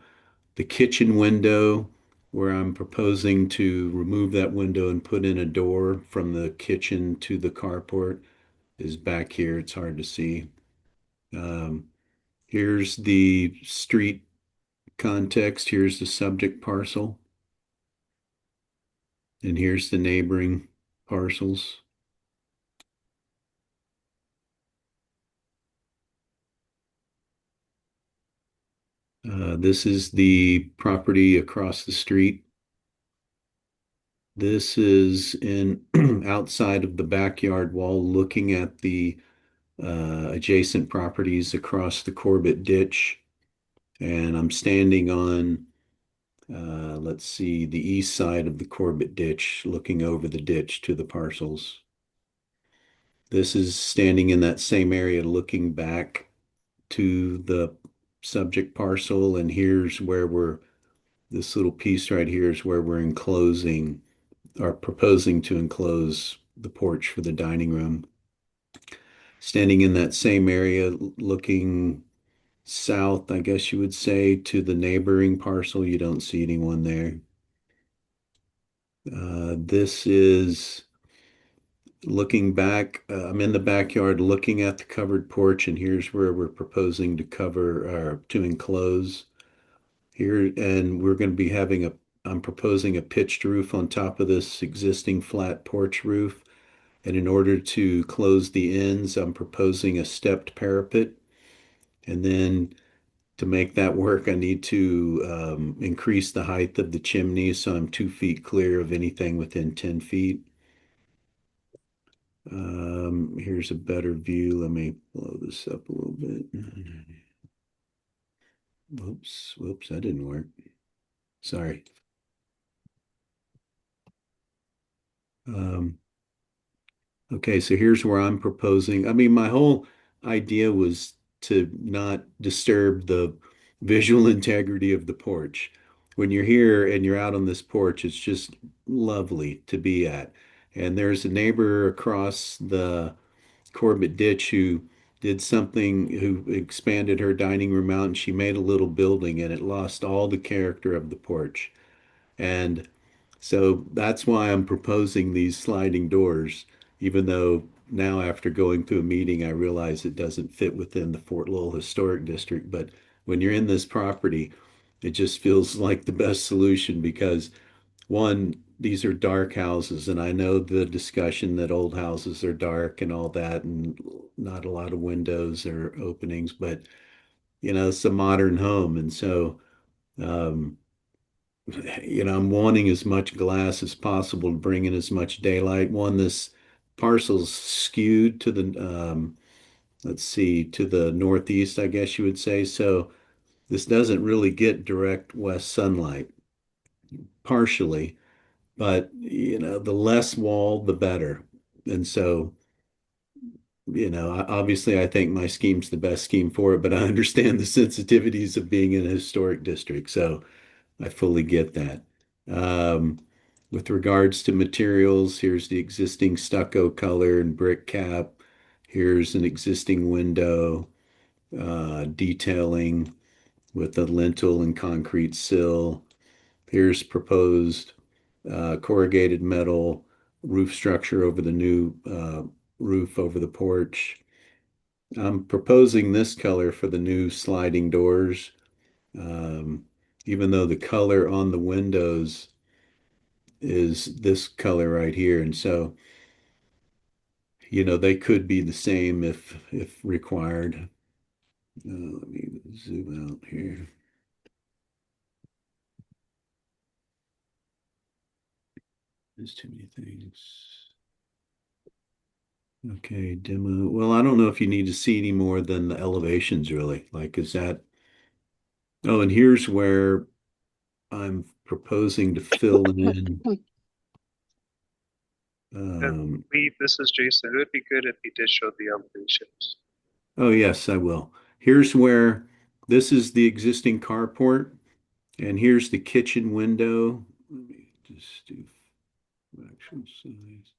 kitchen window where I'm proposing to remove that window and put in a door from the kitchen to the carport is back here. It's hard to see. Here's the street context. Here's the subject parcel. And here's the neighboring parcels. This is the property across the street. This is in outside of the backyard wall, looking at the adjacent properties across the Corbett ditch. And I'm standing on, let's see, the east side of the Corbett ditch, looking over the ditch to the parcels. This is standing in that same area, looking back to the subject parcel. And here's where this little piece right here is where we're enclosing or proposing to enclose the porch for the dining room. Standing in that same area, looking south, I guess you would say, to the neighboring parcel. You don't see anyone there. This is looking back, I'm in the backyard looking at the covered porch, and here's where we're proposing to cover or to enclose here. And we're going to be having I'm proposing a pitched roof on top of this existing flat porch roof. And in order to close the ends, I'm proposing a stepped parapet. And then to make that work, I need to increase the height of the chimney so I'm 2 feet clear of anything within 10 feet. Here's a better view. Let me blow this up a little bit. Whoops, that didn't work. Sorry. Okay, so here's where I'm proposing. I mean, my whole idea was to not disturb the visual integrity of the porch. When you're here and you're out on this porch, it's just lovely to be at. And there's a neighbor across the Corbett ditch who did something, who expanded her dining room out, and she made a little building and it lost all the character of the porch. And so that's why I'm proposing these sliding doors, even though now after going through a meeting, I realize it doesn't fit within the Fort Lowell Historic District. But when you're in this property, it just feels like the best solution because one, these are dark houses, and I know the discussion that old houses are dark and all that, and not a lot of windows or openings, but it's a modern home. And so, um, I'm wanting as much glass as possible to bring in as much daylight. One, this parcel's skewed to the, let's see, to the northeast, I guess you would say. So this doesn't really get direct west sunlight, partially, but the less wall, the better. And so, obviously I think my scheme's the best scheme for it, but I understand the sensitivities of being in a historic district. So I fully get that. Um, with regards to materials, here's the existing stucco color and brick cap. Here's an existing window, detailing with a lintel and concrete sill. Here's proposed corrugated metal roof structure over the new roof over the porch. I'm proposing this color for the new sliding doors, um, even though the color on the windows is this color right here. And so, they could be the same if required. Let me zoom out here. There's too many things. Okay, demo. Well, I don't know if you need to see any more than the elevations, really. Like, is that? Oh, and here's where I'm proposing to fill in. This is Jason. It would be good if you did show the elevations. Oh, yes, I will. Here's where this is the existing carport, and here's the kitchen window. Let me just do actual size.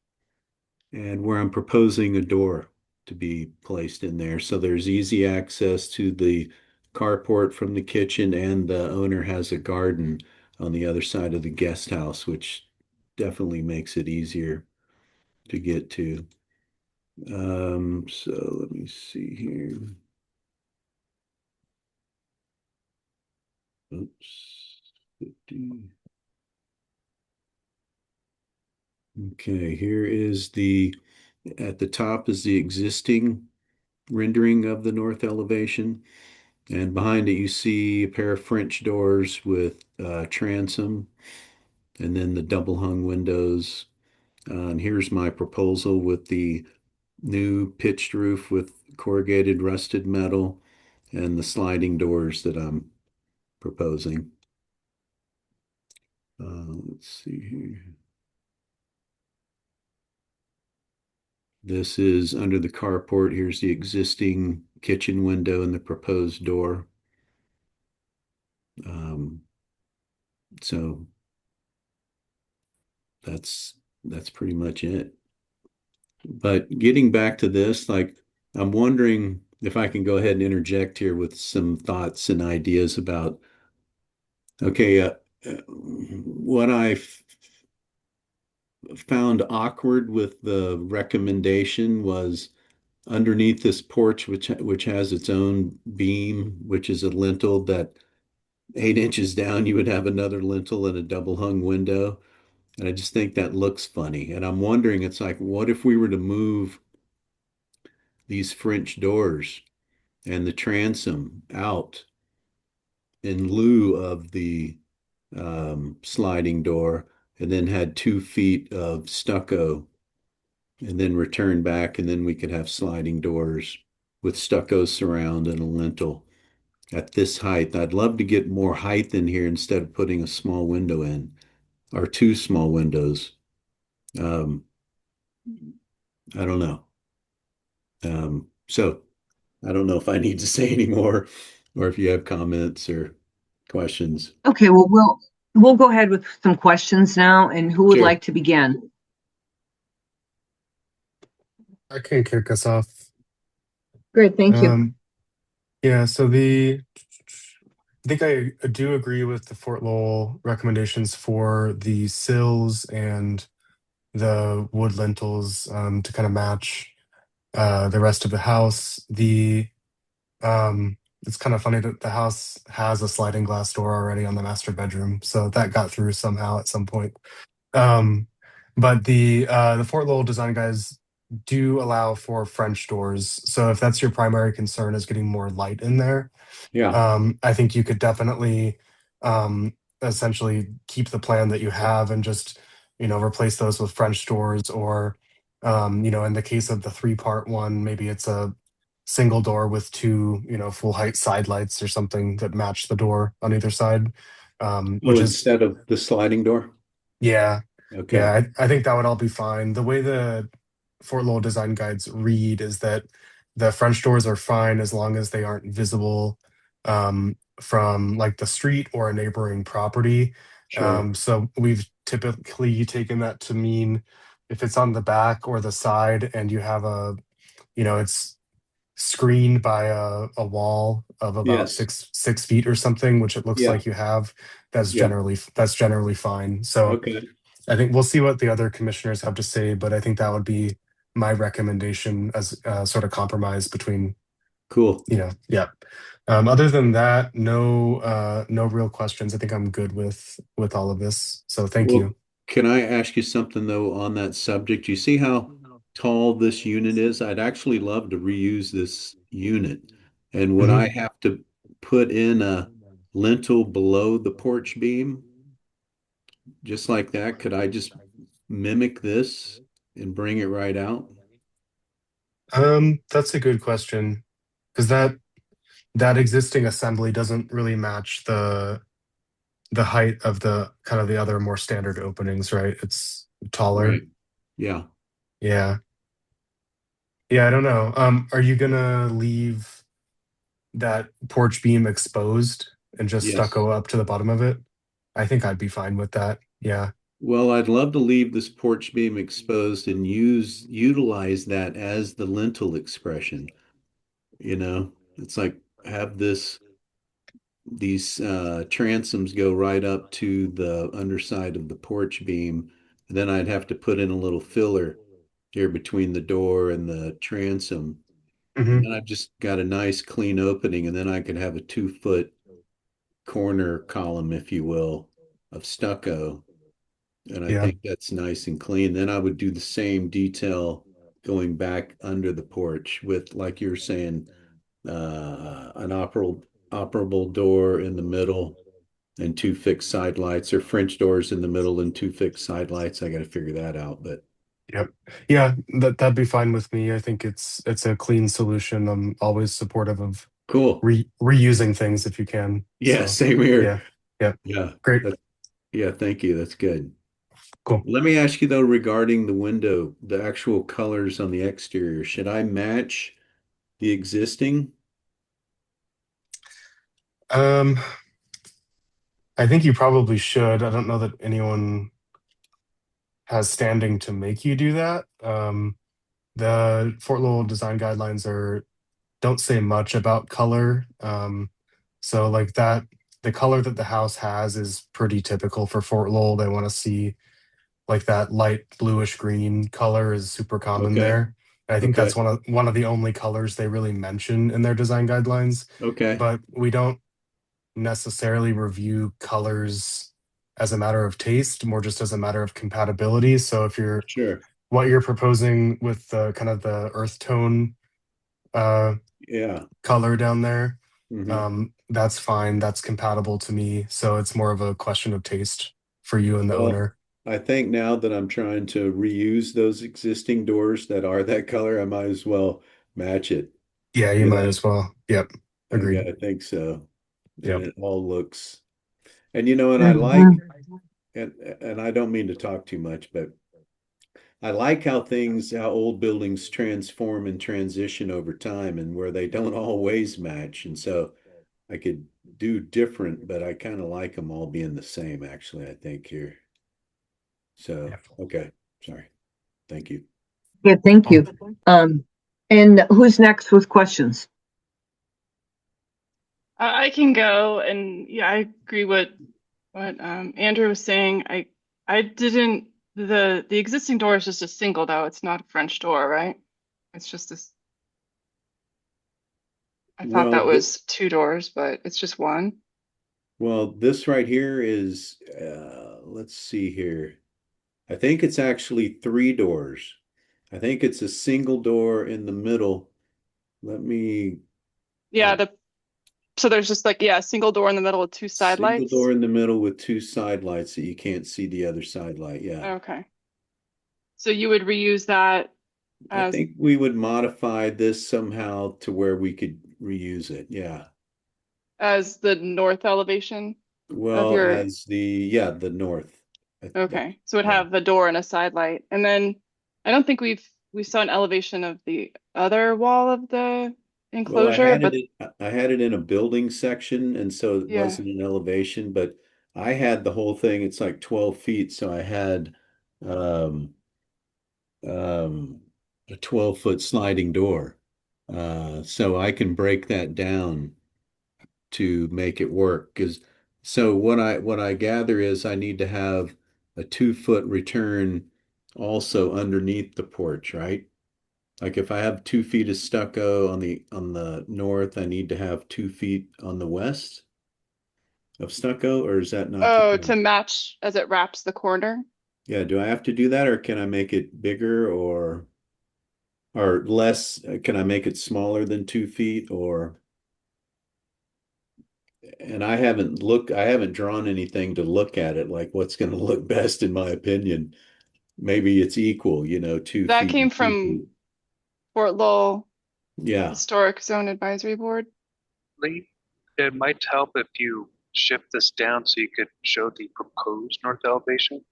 And where I'm proposing a door to be placed in there. So there's easy access to the carport from the kitchen, and the owner has a garden on the other side of the guest house, which definitely makes it easier to get to. So let me see here. Oops. 50. Okay, here is at the top is the existing rendering of the north elevation. And behind it, you see a pair of French doors with transom, and then the double hung windows. And here's my proposal with the new pitched roof with corrugated rusted metal and the sliding doors that I'm proposing. Let's see here. This is under the carport. Here's the existing kitchen window and the proposed door. So that's pretty much it. But getting back to this, like, I'm wondering if I can go ahead and interject here with some thoughts and ideas about, okay, what I found awkward with the recommendation was underneath this porch, which has its own beam, which is a lintel that 8 inches down, you would have another lintel and a double hung window. And I just think that looks funny. And I'm wondering, it's like, what if we were to move these French doors and the transom out in lieu of the sliding door, and then had 2 feet of stucco and then return back, and then we could have sliding doors with stucco surround and a lintel at this height. I'd love to get more height in here instead of putting a small window in or two small windows. Um, I don't know. So I don't know if I need to say any more or if you have comments or questions. Okay, well, we'll go ahead with some questions now, and who would Sure. like to begin? I can kick us off. Great, thank you. Yeah, so I think I do agree with the Fort Lowell recommendations for the sills and the wood lintels to kind of match the rest of the house. It's kind of funny that the house has a sliding glass door already on the master bedroom, so that got through somehow at some point. Um, but the Fort Lowell design guys do allow for French doors. So if that's your primary concern is getting more light in there, Yeah. I think you could definitely essentially keep the plan that you have and just, replace those with French doors or, in the case of the 3-part one, maybe it's a single door with two, full height side lights or something that match the door on either side. Which is, Instead of the sliding door? yeah, Okay. yeah, I think that would all be fine. The way the Fort Lowell design guides read is that the French doors are fine as long as they aren't visible from like the street or a neighboring property. Sure. So we've typically taken that to mean if it's on the back or the side and you have it's screened by a wall of about Yes. six feet or something, which it looks Yeah. like you have, that's Yeah. generally fine. So Okay. I think we'll see what the other commissioners have to say, but I think that would be my recommendation as sort of compromise between, Cool. yeah. Other than that, no real questions. I think I'm good with all of this. So thank Well, you. can I ask you something though on that subject? You see how tall this unit is? I'd actually love to reuse this unit. And would I Mhm. have to put in a lintel below the porch beam? Just like that? Could I just mimic this and bring it right out? That's a good question because that existing assembly doesn't really match the height of the kind of the other more standard openings, right? It's taller. Right. Yeah. Yeah. Yeah, I don't know. Are you gonna leave that porch beam exposed and just Yes. stucco up to the bottom of it? I think I'd be fine with that. Yeah. Well, I'd love to leave this porch beam exposed and utilize that as the lintel expression. It's like have these transoms go right up to the underside of the porch beam. And then I'd have to put in a little filler here between the door and the transom. And Hmm. then I've just got a nice clean opening, and then I could have a 2 foot corner column, if you will, of stucco. And I Yeah. think that's nice and clean. Then I would do the same detail going back under the porch with, like you're saying, an operable door in the middle and two fixed side lights, or French doors in the middle and two fixed side lights. I got to figure that out, but Yep. Yeah, that'd be fine with me. I think it's a clean solution. I'm always supportive of cool. reusing things if you can. Yeah, So same here. yeah. Yeah. Yeah. Great. Yeah, thank you. That's good. Cool. Let me ask you though, regarding the window, the actual colors on the exterior, should I match the existing? Um, I think you probably should. I don't know that anyone has standing to make you do that. The Fort Lowell design guidelines don't say much about color. So like that, the color that the house has is pretty typical for Fort Lowell. They want to see like that light bluish green color is super common Okay. there. I think Okay. that's one of the only colors they really mention in their design guidelines. Okay. But we don't necessarily review colors as a matter of taste, more just as a matter of compatibility. So if you're Sure. what you're proposing with the kind of the earth tone Yeah. color down there, Mhm. that's fine. That's compatible to me. So it's more of a question of taste for you and the Well, owner. I think now that I'm trying to reuse those existing doors that are that color, I might as well match it. Yeah, you You might know, as well. Yep. yeah, Agreed. I think so. And Yep. it all looks, and you know, and I like, Mhm. and I don't mean to talk too much, but I like how old buildings transform and transition over time and where they don't always match. And so I could do different, but I kind of like them all being the same, actually, I think here. So, okay, sorry. Thank you. Yeah, thank you. And who's next with questions? I can go, and yeah, I agree what Andrew was saying. I didn't the existing door is just a single though. It's not a French door, right? It's just this. I thought Well, that was two doors, but it's just one. this right here is, let's see here. I think it's actually three doors. I think it's a single door in the middle. Let me, Yeah, so there's just like yeah, a single door in the middle with two side single lights. door in the middle with two side lights that you can't see the other side light. Yeah. Okay. So you would reuse that I as think we would modify this somehow to where we could reuse it. Yeah. the north elevation of Well, your as the north. okay. So it'd Yeah. have a door and a side light. And then I don't think we saw an elevation of the other wall of the Well, enclosure, but I had it in a building section, and so it yeah. wasn't an elevation, but I had the whole thing, it's like 12 feet, so I had um um a 12-foot sliding door. So I can break that down to make it work. Because so what I gather is I need to have a 2-foot return also underneath the porch, right? Like if I have 2 feet of stucco on the north, I need to have 2 feet on the west of stucco, or is that not the Oh, to case? match as it wraps the corner. Yeah, do I have to do that, or can I make it bigger or less? Can I make it smaller than 2 feet, or and I haven't drawn anything to look at it like what's going to look best in my opinion. Maybe it's equal, two That feet came and 2 feet. from Fort Lowell Yeah. Historic Zone Advisory Board. Lee, it might help if you shift this down so you could show the proposed north elevation.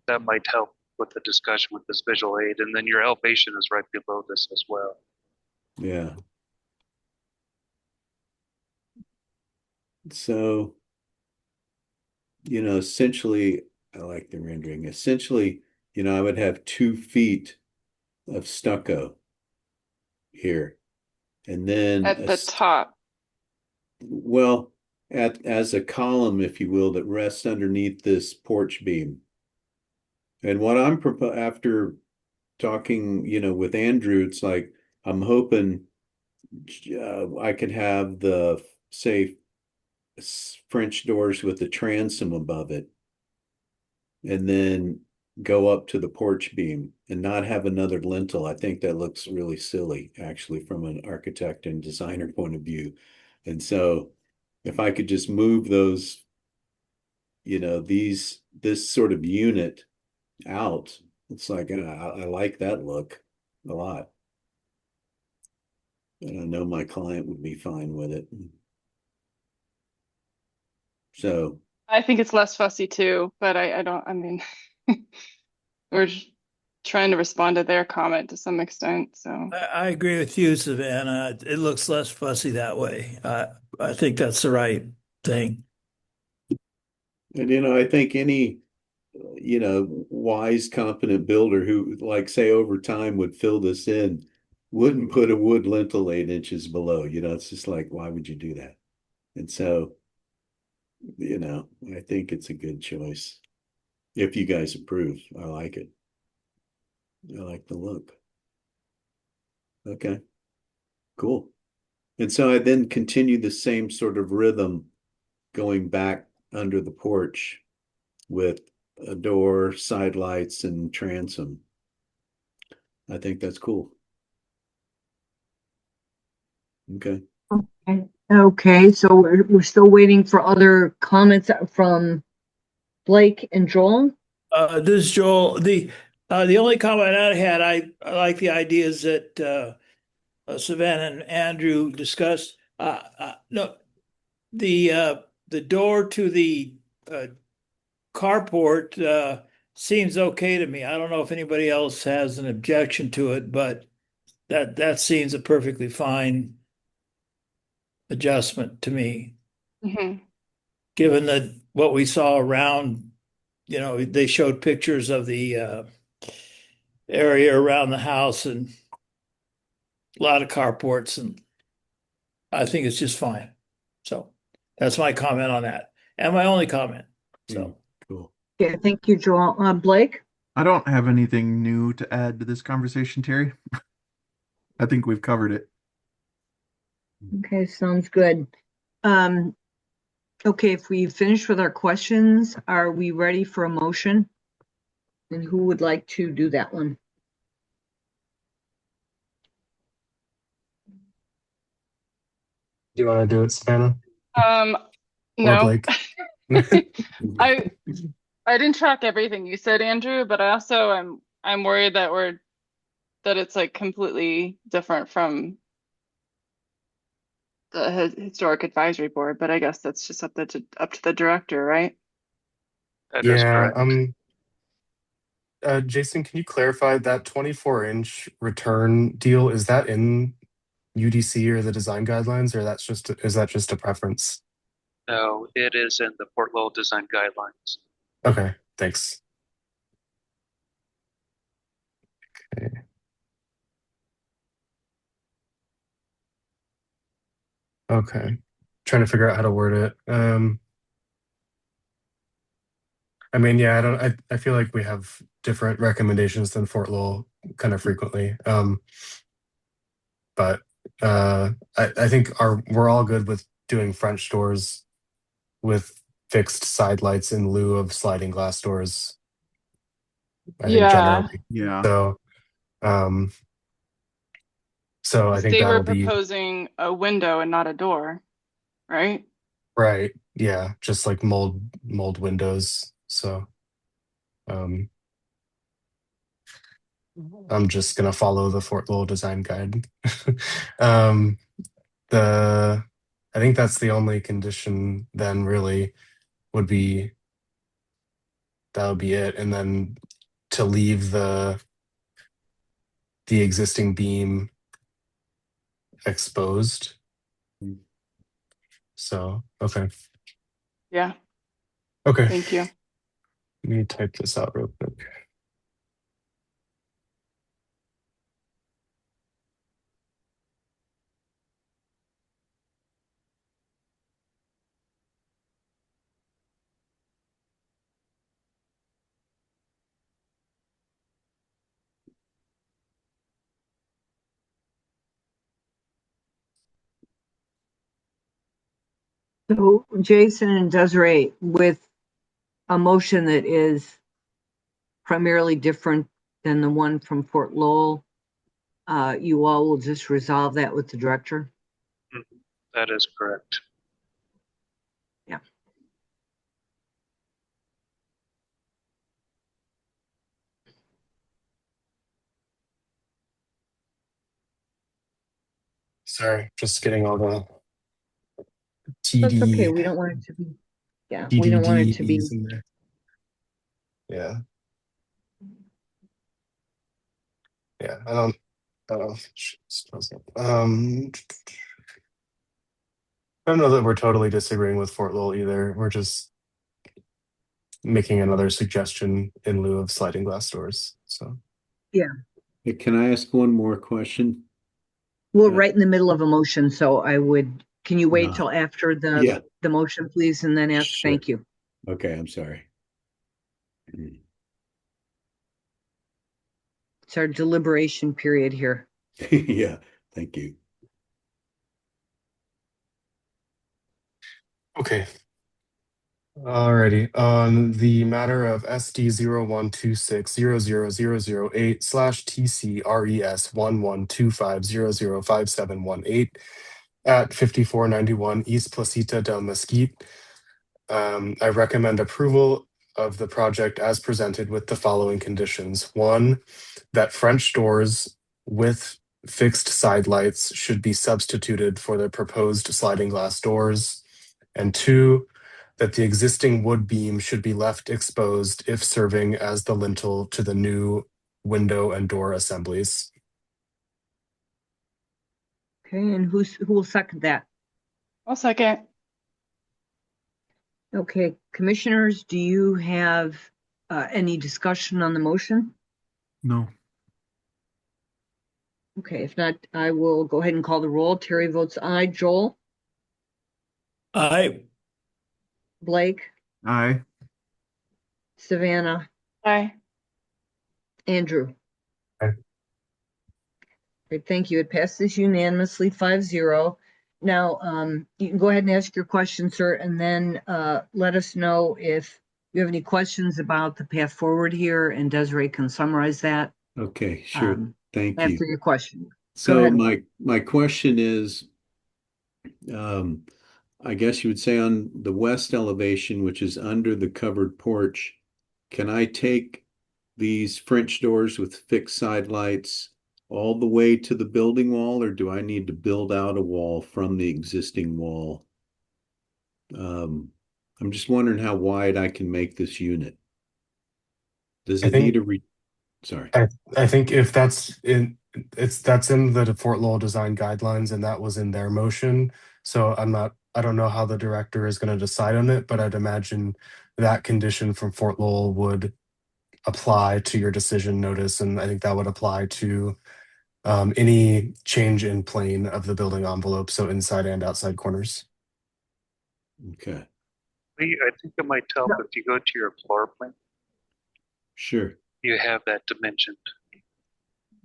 That might help with the discussion with this visual aid. And then your elevation is right below this as well. Yeah. So, essentially, I like the rendering. Essentially, I would have 2 feet of stucco here. And then At the top. well, as a column, if you will, that rests underneath this porch beam. And what I'm after talking, with Andrew, it's like I'm hoping I could have the say French doors with the transom above it, and then go up to the porch beam and not have another lintel. I think that looks really silly, actually, from an architect and designer point of view. And so, if I could just move those, this sort of unit out, it's like I like that look a lot. And I know my client would be fine with it. So, I think it's less fussy too, but I don't, I mean, we're trying to respond to their comment to some extent. So I agree with you, Savannah. It looks less fussy that way. I think that's the right thing. and I think any, wise, competent builder who, like, say, over time would fill this in, wouldn't put a wood lintel 8 inches below. It's just like, why would you do that? And so, I think it's a good choice. If you guys approve, I like it. I like the look. Okay, cool. And so I then continue the same sort of rhythm going back under the porch with a door, side lights, and transom. I think that's cool. Okay. Okay, so we're still waiting for other comments from Blake and Joel. This is Joel. The only comment I had, I like the ideas that Savannah and Andrew discussed. No, the door to the carport seems okay to me. I don't know if anybody else has an objection to it, but that seems a perfectly fine adjustment to me, given that what we saw around, they showed pictures of the area around the house and a lot of carports, and I think it's just fine. So that's my comment on that, and my only comment. So cool. Yeah, thank you, Joel. Blake? I don't have anything new to add to this conversation, Terry. I think we've covered it. Okay, sounds good. Okay, if we finish with our questions, are we ready for a motion? And who would like to do that one? Do you want to do it, Savannah? Or No. Blake? I didn't track everything you said, Andrew, but I also I'm worried that it's like completely different from the historic advisory board, but I guess that's just up to the director, right? That is Yeah, correct. Jason, can you clarify that 24-inch return deal? Is that in UDC or the design guidelines, or is that just a preference? No, it is in the Port Lowell design guidelines. Okay, thanks. Okay. Okay. Trying to figure out how to word it. I mean, yeah, I feel like we have different recommendations than Fort Lowell kind of frequently. But I think we're all good with doing French doors with fixed side lights in lieu of sliding glass doors. I think generally. Yeah. So I think They were that'll be proposing a window and not a door, right? right. Yeah, just like mold windows. So I'm just gonna follow the Fort Lowell design guide. um, I think that's the only condition then really would be that would be it, and then to leave the existing beam exposed. So okay. Yeah. Okay. Thank you. Let me type this out real quick. So Jason and Desiree, with a motion that is primarily different than the one from Fort Lowell, you all will just resolve that with the director? That is correct. Yeah. Sorry, just getting all the That's okay. TD. We don't want it to be, yeah, we don't want it to be. DDDs in there. Yeah. Yeah, I don't I don't know that we're totally disagreeing with Fort Lowell either. We're just making another suggestion in lieu of sliding glass doors. So Yeah, Hey, can I ask one more question? we're right in the middle of a motion, so can you wait No. till after Yeah. the motion, please, and then ask? Sure. Thank you. Okay, I'm sorry. It's our deliberation period here. Yeah, thank you. Okay. Alrighty. On the matter of SD 0126000008/TCRES1125005718 at 5491 East Placita del Mesquite, I recommend approval of the project as presented with the following conditions. One, that French doors with fixed side lights should be substituted for the proposed sliding glass doors. And two, that the existing wood beam should be left exposed if serving as the lintel to the new window and door assemblies. Okay, and who will second that? I'll second. Okay, commissioners, do you have any discussion on the motion? No. Okay, if not, I will go ahead and call the roll. Terry votes aye. Joel? Aye. Blake? Aye. Savannah? Aye. Andrew? Aye. Great, thank you. It passes unanimously 5-0. Now, you can go ahead and ask your question, sir, and then let us know if you have any questions about the path forward here, and Desiree can summarize that Okay, sure. Thank after you. your question. Go So ahead. my question is, I guess you would say on the west elevation, which is under the covered porch, can I take these French doors with fixed side lights all the way to the building wall, or do I need to build out a wall from the existing wall? I'm just wondering how wide I can make this unit. Does I it need think sorry. I think if that's in the Fort Lowell design guidelines and that was in their motion. So I don't know how the director is going to decide on it, but I'd imagine that condition from Fort Lowell would apply to your decision notice, and I think that would apply to any change in plane of the building envelope, so inside and outside corners. Okay. Lee, I think it might help if you go to your floor plan. Sure. You have that dimensioned.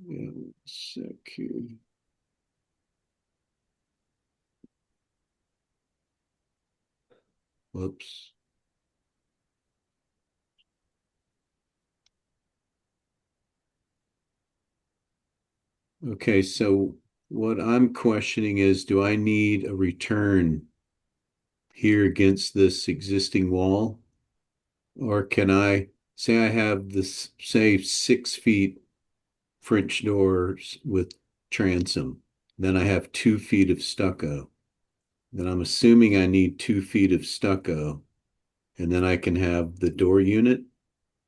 Yeah, 1 sec here. Whoops. Okay, so what I'm questioning is, do I need a return here against this existing wall? Or can I say I have this, say 6 feet French doors with transom, then I have 2 feet of stucco. Then I'm assuming I need 2 feet of stucco, and then I can have the door unit,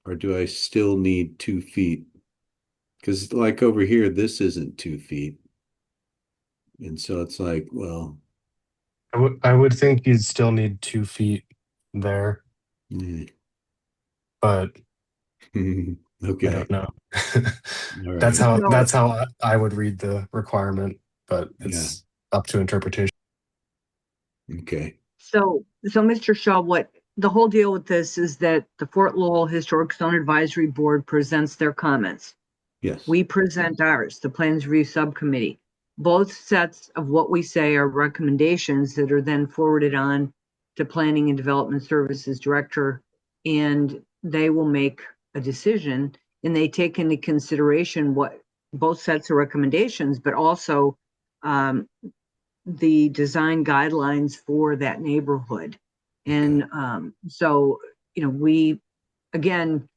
or do I still need 2 feet? Because like over here, this isn't 2 feet. And so it's like, well, I would think you'd still need 2 feet there, but I okay. don't know. All That's right. how I would read the requirement, but it's up to interpretation. Okay. So Mr. Shaw, what the whole deal with this is that the Fort Lowell Historic Zone Advisory Board presents their comments. Yes. We present ours, the Plans Review Subcommittee. Both sets of what we say are recommendations that are then forwarded on to Planning and Development Services Director, and they will make a decision, and they take into consideration what both sets of recommendations, but also the design guidelines for that neighborhood. And so, we, again,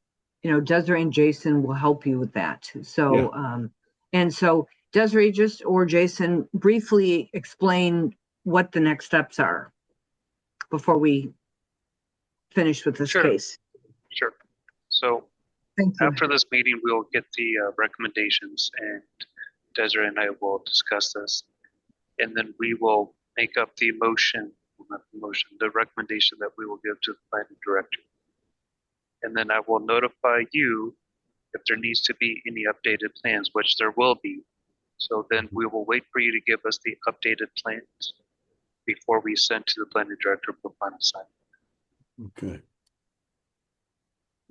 Desiree and Jason will help you with that. So, and so Desiree or Jason, briefly explain what the next steps are before we finish with this case. Sure. So after this meeting, we'll get the recommendations, and Desiree and I will discuss this. And then we will make up the the recommendation that we will give to the planning director. And then I will notify you if there needs to be any updated plans, which there will be. So then we will wait for you to give us the updated plans before we send to the planning director for final sign. Okay.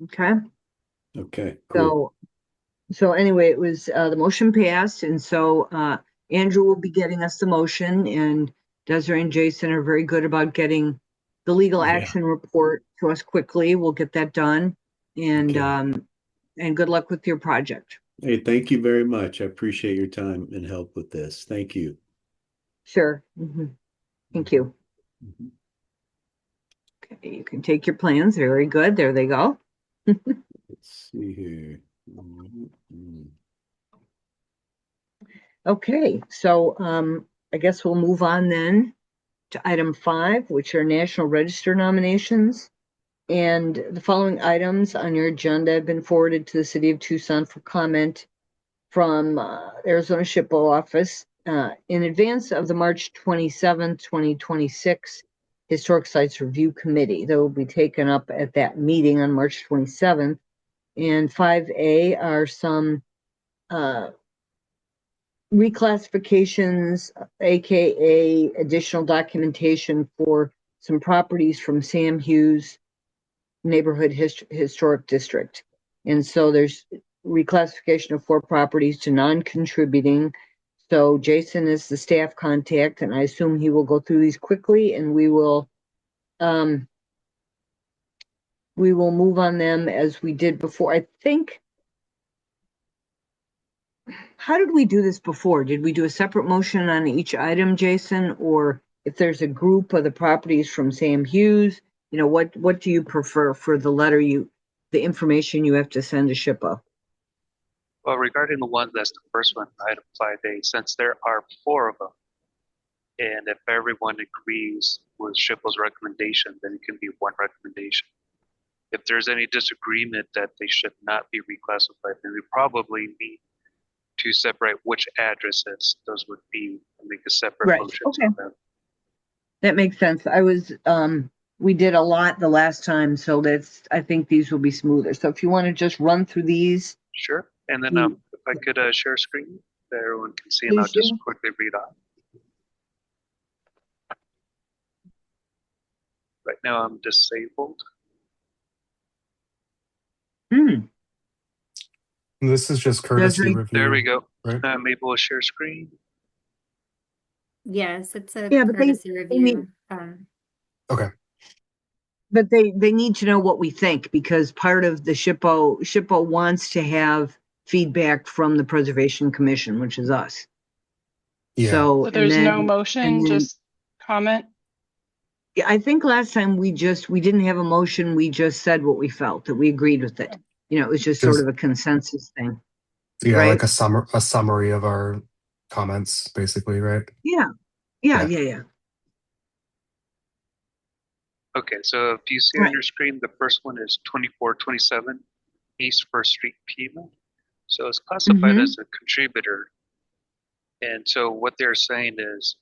Okay, Okay, cool. so anyway, it was, the motion passed, and so, Andrew will be getting us the motion, and Desiree and Jason are very good about getting the legal Yeah. action report to us quickly. We'll get that done, and, Okay. and good luck with your project. Hey, thank you very much. I appreciate your time and help with this. Thank you. Sure. Thank you. Mhm. Okay, you can take your plans. Very good. There they go. Let's see here. Mhm. Okay, so, I guess we'll move on then to item 5, which are National Register nominations. And the following items on your agenda have been forwarded to the City of Tucson for comment from, Arizona SHPO office, in advance of the March 27th, 2026 Historic Sites Review Committee. That will be taken up at that meeting on March 27th. And 5A are some, reclassifications, AKA additional documentation for some properties from Sam Hughes Neighborhood Historic District. And so there's reclassification of 4 properties to non-contributing. So Jason is the staff contact, and I assume he will go through these quickly, and we will move on them as we did before. I think, how did we do this before? Did we do a separate motion on each item, Jason? Or if there's a group of the properties from Sam Hughes, what do you prefer for the letter the information you have to send to SHPO? Well, regarding the one that's the first one, item 5A, since there are 4 of them, and if everyone agrees with SHPO's recommendation, then it can be one recommendation. If there's any disagreement that they should not be reclassified, then we probably need to separate which addresses those would be and make a separate Right. motion Okay. on them. That makes sense. We did a lot the last time, so I think these will be smoother. So if you want to just run through these. Sure. And then if I could share a screen that everyone can see, and I'll Please just do. quickly read off. Right now I'm disabled. This is just courtesy review. There we go. Right? I'm able to share screen. Yes, it's a Yeah, but courtesy they review. Okay. But they need to know what we think, because part of the SHPO wants to have feedback from the Preservation Commission, which is us. Yeah. So there's no motion, just comment? Yeah, I think last time we didn't have a motion. We just said what we felt, that we agreed with it. It was just sort of a consensus thing. Yeah, right? like a summary of our comments, basically, right? Yeah. Okay, so if you see on your screen, the first one is 2427 East First Street, Pima. So it's classified as a contributor. And so what they're saying is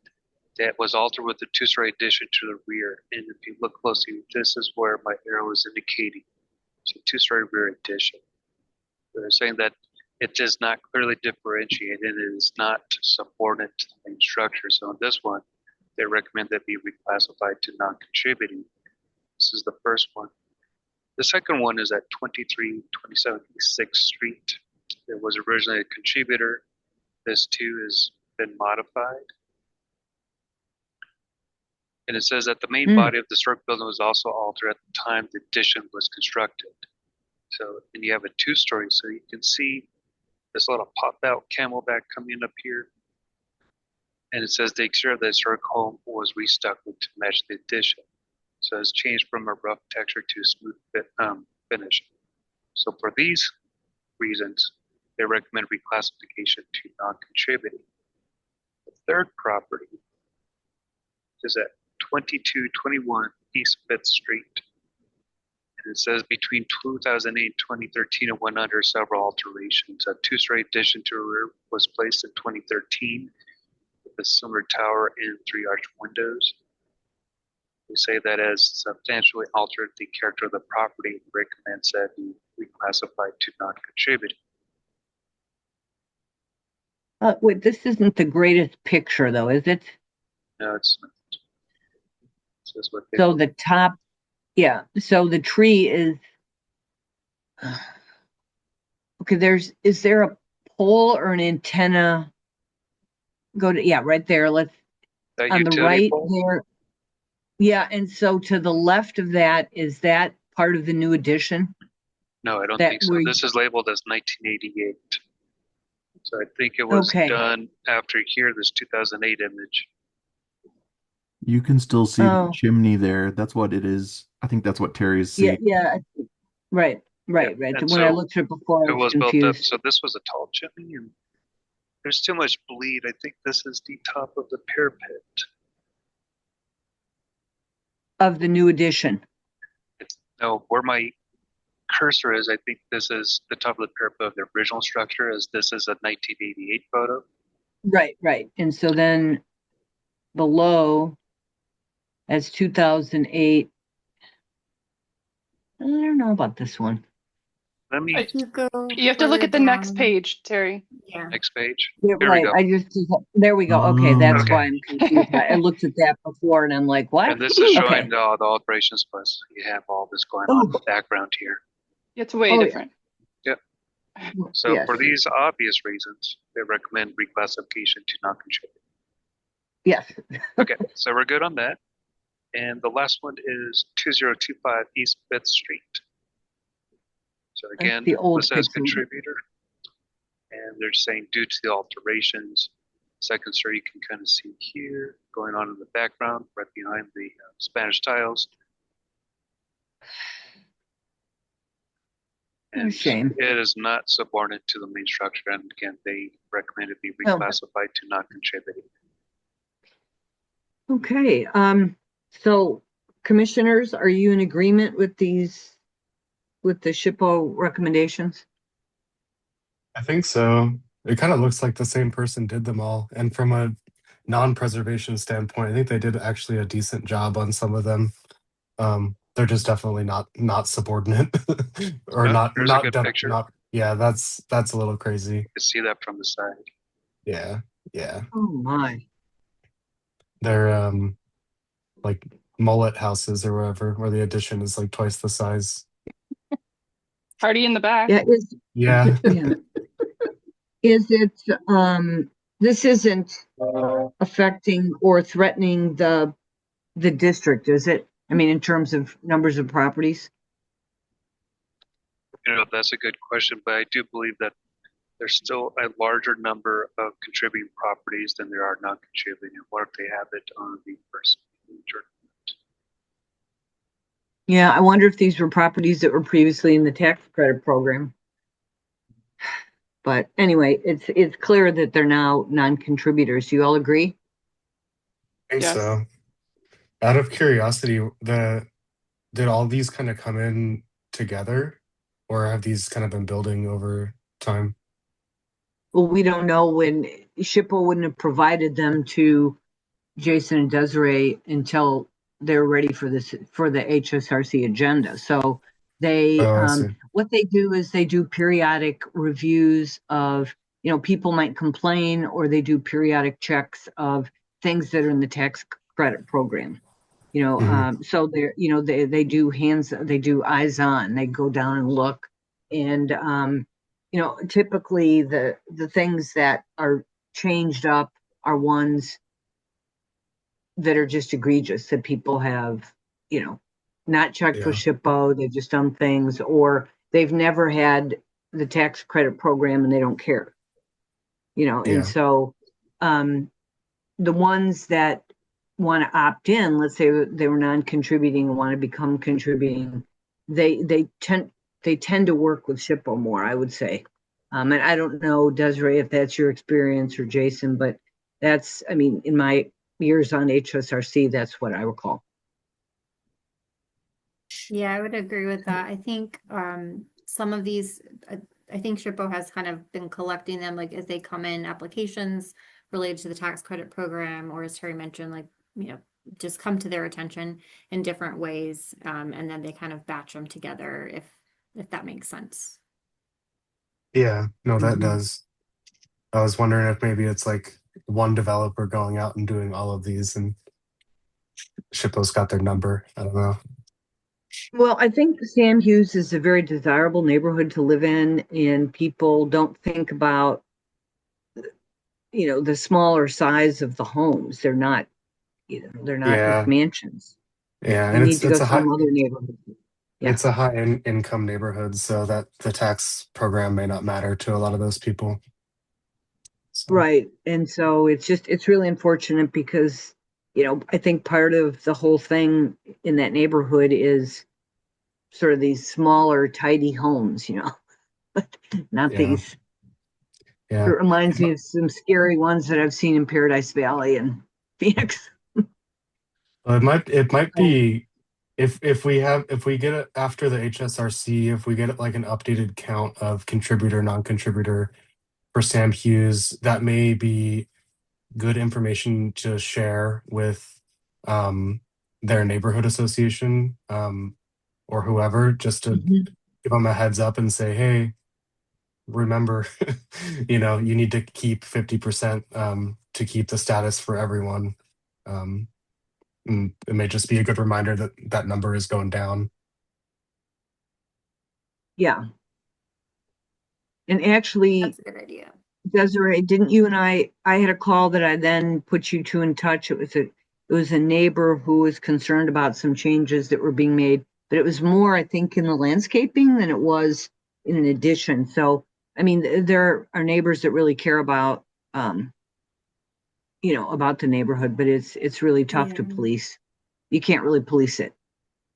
that was altered with a 2-story addition to the rear. And if you look closely, this is where my arrow is indicating. So 2-story rear addition. They're saying that it does not clearly differentiate and it is not subordinate to the main structure. So in this one, they recommend that be reclassified to non-contributing. This is the first one. The second one is at 2327 East 6th Street. It was originally a contributor. This too has been modified. And it says that the main body of the historic building was also altered at the time the addition was constructed. So, and you have a 2-story, so you can see this little pop-out camelback coming up here. And it says the exterior of the historic home was restuccoed to match the addition. So it's changed from a rough texture to a smooth finish. So for these reasons, they recommend reclassification to non-contributing. The third property is at 2221 East 5th Street. And it says between 2008 and 2013 it went under several alterations. A 2-story addition to a rear was placed in 2013 with a similar tower and 3 arch windows. We say that has substantially altered the character of the property and recommends that be reclassified to non-contributing. Wait, this isn't the greatest picture, though, is it? No, it's not. It says what they So the top, yeah. So the tree is Okay, is there a pole or an antenna? Yeah, right there. Let's, That on the utility right pole? there. Yeah, and so to the left of that, is that part of the new addition? No, I don't That think so. where, This is labeled as 1988. So I think it was okay. done after here, this 2008 image. You can still see the Oh, chimney there. That's what it is. I think that's what Terry's yeah, seeing. yeah, right, Yeah, right. and When I so looked at it before, I it was was built up. confused. So this was a tall chimney, and there's too much bleed. I think this is the top of the parapet. Of the new addition. No, where my cursor is, I think this is the top of the parapet of the original structure, as this is a 1988 photo. Right, right. And so then below, as 2008. I don't know about this one. Let me. If you go You have to look further at the next down, page, Terry. yeah. Next page. Yeah, Here we right. go. There we go. Okay, that's Okay. why I'm confused. I looked at that before and I'm like, what? And this is showing Okay. the operations plus. You have all this going on in Oh, the background here. It's way oh, different. Yep. So yes, for these obvious reasons, they recommend reclassification to non-contributing. yes. Okay, so we're good on that. And the last one is 2025 East 5th Street. So That's again, the old this says picture. contributor. And they're saying due to the alterations, second story you can kind of see here, going on in the background, right behind the Spanish tiles. And shame. it is not subordinate to the main structure. And again, they recommend it be Oh. reclassified to non-contributing. Okay. So commissioners, are you in agreement with these, with the SHPO recommendations? I think so. It kind of looks like the same person did them all. And from a non-preservation standpoint, I think they did actually a decent job on some of them. They're just definitely not subordinate or Oh, not there's a good picture. not. Yeah, that's a little crazy. You can see that from the side. Yeah, yeah. Oh my. They're like mullet houses or whatever, where the addition is like twice the size. Party in the back. Yeah, Yeah. yeah. Is it, this isn't affecting or threatening the district, is it? I mean, in terms of numbers of properties? You know, that's a good question, but I do believe that there's still a larger number of contributing properties than there are non-contributing. What if they have it on the first page? Yeah, I wonder if these were properties that were previously in the tax credit program. But anyway, it's clear that they're now non-contributors. Do you all agree? I think Yes. so. Out of curiosity, did all these kind of come in together, or have these kind of been building over time? Well, we don't know when SHPO wouldn't have provided them to Jason and Desiree until they're ready for the HSRC agenda. So they, Oh, I see. what they do is they do periodic reviews of, people might complain, or they do periodic checks of things that are in the tax credit program. So they're, they do eyes on, they go down and look. And, typically the things that are changed up are ones that are just egregious, that people have, not checked with SHPO, they've just done things, or they've never had the tax credit program and they don't care. And so the ones that want to opt in, let's say they were non-contributing and want to become contributing, they tend to work with SHPO more, I would say. And I don't know, Desiree, if that's your experience, or Jason, but that's, in my years on HSRC, that's what I recall. Yeah, I would agree with that. I think some of these, I think SHPO has kind of been collecting them, like as they come in, applications related to the tax credit program, or as Terry mentioned, like, just come to their attention in different ways, and then they kind of batch them together, if that makes sense. Yeah, no, that does. I was wondering if maybe it's like one developer going out and doing all of these, and SHPO's got their number. I don't know. Well, I think Sam Hughes is a very desirable neighborhood to live in, and people don't think about, the smaller size of the homes. They're not Yeah, McMansions. yeah, You and need to go some other neighborhood. Yeah, it's a high income neighborhood, so that the tax program may not matter to a lot of those people. So right. And so it's really unfortunate because, I think part of the whole thing in that neighborhood is sort of these smaller, tidy homes, but not yeah, these. It yeah. reminds me of some scary ones that I've seen in Paradise Valley and Phoenix. Well, it might So, be if we get it after the HSRC, if we get it like an updated count of contributor, non-contributor for Sam Hughes, that may be good information to share with um, their neighborhood association or whoever, just to mhm. give them a heads up and say, hey, remember, you need to keep 50% to keep the status for everyone. Um, and it may just be a good reminder that that number is going down. Yeah. And actually, That's a good idea. Desiree, didn't you and I had a call that I then put you two in touch. It was a neighbor who was concerned about some changes that were being made, but it was more, I think, in the landscaping than it was in an addition. So, I mean, there are neighbors that really care um, about the neighborhood, but it's really tough Yeah. to police. You can't really police it.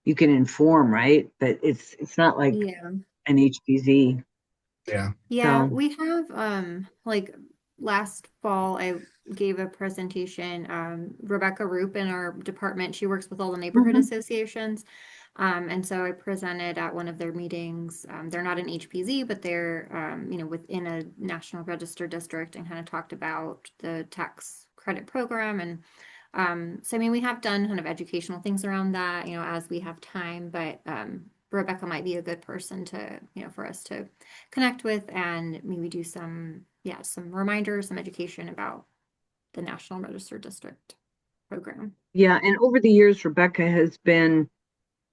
You can inform, right? But it's not like Yeah. an HPZ. Yeah. Yeah, So, we have like last fall I gave a presentation. Rebecca Roop in our department, she works with all the neighborhood mhm. associations. And so I presented at one of their meetings. They're not an HPZ, but they're within a national register district, and kind of talked about the tax credit program. And so I mean, we have done kind of educational things around that, as we have time, but Rebecca might be a good person to, for us to connect with, and maybe do some reminders, some education about the National Register District program. Yeah, and over the years, Rebecca has been,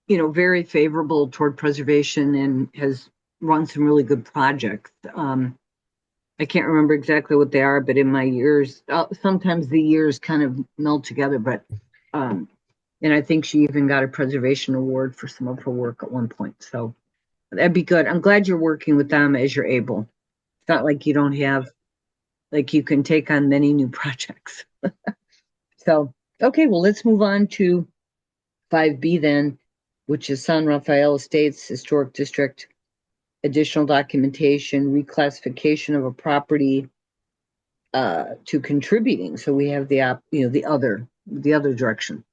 very favorable toward preservation and has run some really good projects. I can't remember exactly what they are, but in my years, sometimes the years kind of meld together. But and I think she even got a preservation award for some of her work at one point. So that'd be good. I'm glad you're working with them as you're able. It's not like you don't have, like, you can take on many new projects. So, okay, well, let's move on to 5B then, which is San Rafael Estates Historic District, additional documentation, reclassification of a property to contributing. So we have the other direction.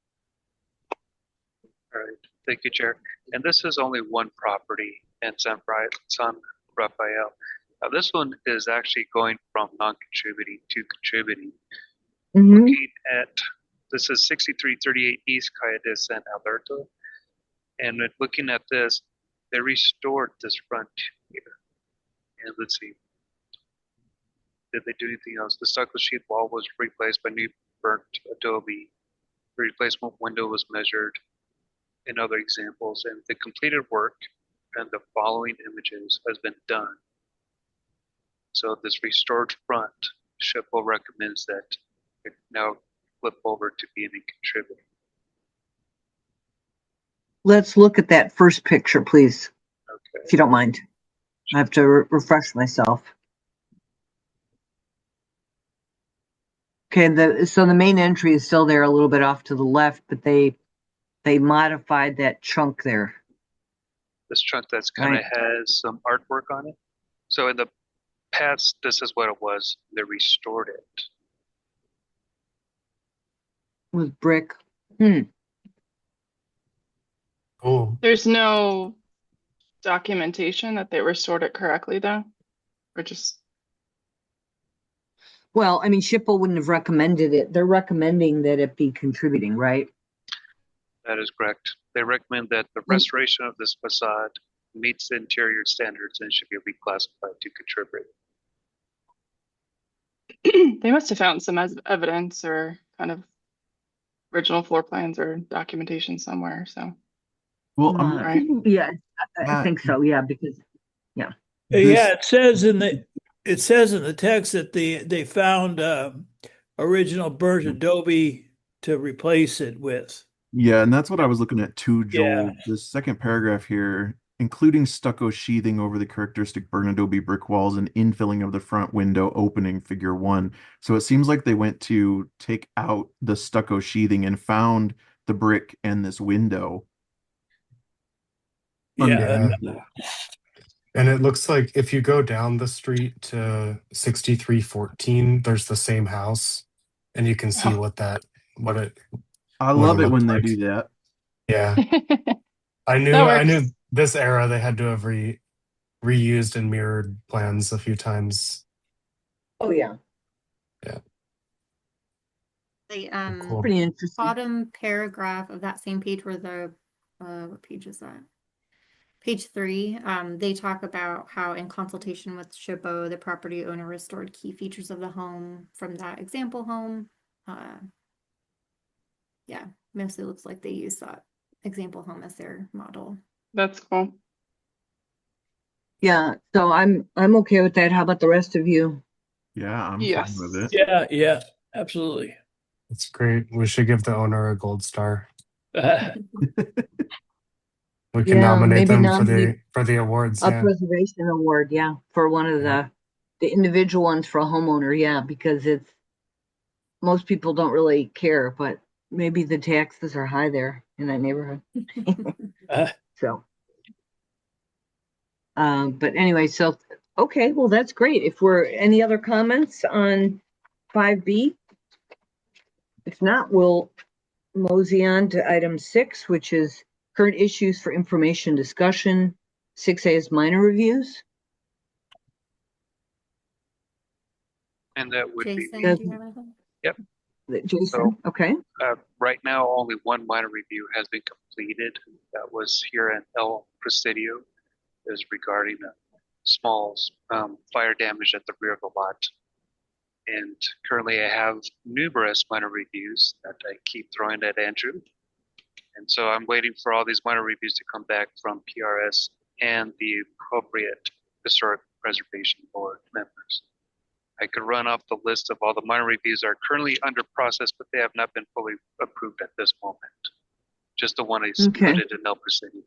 All right, thank you, Chair. And this is only one property in San Rafael. Now, this one is actually going from non-contributing to contributing. Looking at, this is 6338 East Calle San Alberto. And looking at this, they restored this front here. And let's see, did they do anything else? The stucco sheet wall was replaced by new burnt adobe. The replacement window was measured in other examples, and the completed work and the following images has been done. So this restored front, SHPO recommends that it now flip over to being a contributor. Let's look at that first picture, please, Okay. if you don't mind. I have to refresh myself. Okay, so the main entry is still there a little bit off to the left, but they modified that chunk there. This chunk that's kind of has some artwork on it. So in the past, this is what it was. They restored it. With brick. Oh, There's no documentation that they restored it correctly, though, or just Well, I mean, SHPO wouldn't have recommended it. They're recommending that it be contributing, right? That is correct. They recommend that the restoration of this facade meets the interior standards and should be reclassified to contribute. they must have found some evidence or kind of original floor plans or documentation somewhere. So Well, I'm Uh, yeah, I that think so. Yeah, because Yeah, this, it says in the text that they found original burnt adobe to replace it with. yeah, and that's what I was looking at too, Yeah. Joel. The second paragraph here, including stucco sheathing over the characteristic burnt adobe brick walls and infilling of the front window opening, figure 1. So it seems like they went to take out the stucco sheathing and found the brick and this window. Yeah. Yeah. And it looks like if you go down the street to 6314, there's the same house, and you can see what it I what it love it looked when they like. do that. Yeah. I That knew works. this era they had to have reused and mirrored plans a few times. oh yeah, Yeah. The Cool. pretty interesting. bottom paragraph of that same page where the what page is that? Page 3, they talk about how in consultation with Chabot, the property owner restored key features of the home from that example home. Yeah, mostly looks like they use that example home as their model. That's cool. Yeah, so I'm okay with that. How about the rest of you? Yeah, I'm Yes. fine with it. Yeah, absolutely. It's great. We should give the owner a gold star. We can Yeah, nominate maybe them nominate for the awards. a Yeah. preservation award. Yeah, for one of the individual ones for a homeowner. Yeah, because most people don't really care, but maybe the taxes are high there in that neighborhood. So, but anyway, so okay, well that's great. If we're any other comments on 5B, if not, we'll mosey on to item 6, which is current issues for information discussion. 6A is minor reviews. And that would Jason, be, do you have anything? yep. Jason, So, okay. right now, only one minor review has been completed. That was here in El Presidio. It was regarding a small fire damage at the rear of the lot. And currently I have numerous minor reviews that I keep throwing at Andrew. And so I'm waiting for all these minor reviews to come back from PRS and the appropriate Historic Preservation Board members. I could run off the list of all the minor reviews that are currently under process, but they have not been fully approved at this moment. Just the one I submitted in El Presidio.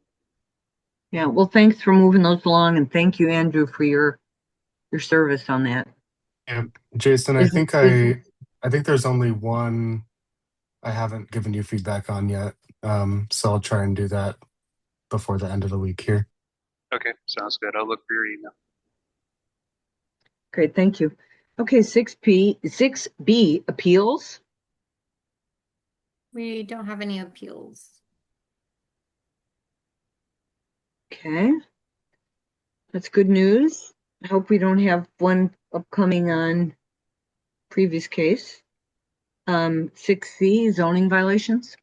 Yeah, well, thanks for moving those along, and thank you, Andrew, for your service on that. Yeah, Jason, I think there's only one I haven't given you feedback on yet. So I'll try and do that before the end of the week here. Okay, sounds good. I'll look for your email. Great, thank you. Okay, 6B, appeals. We don't have any appeals. Okay, that's good news. I hope we don't have one upcoming on previous case. 6C, zoning violations.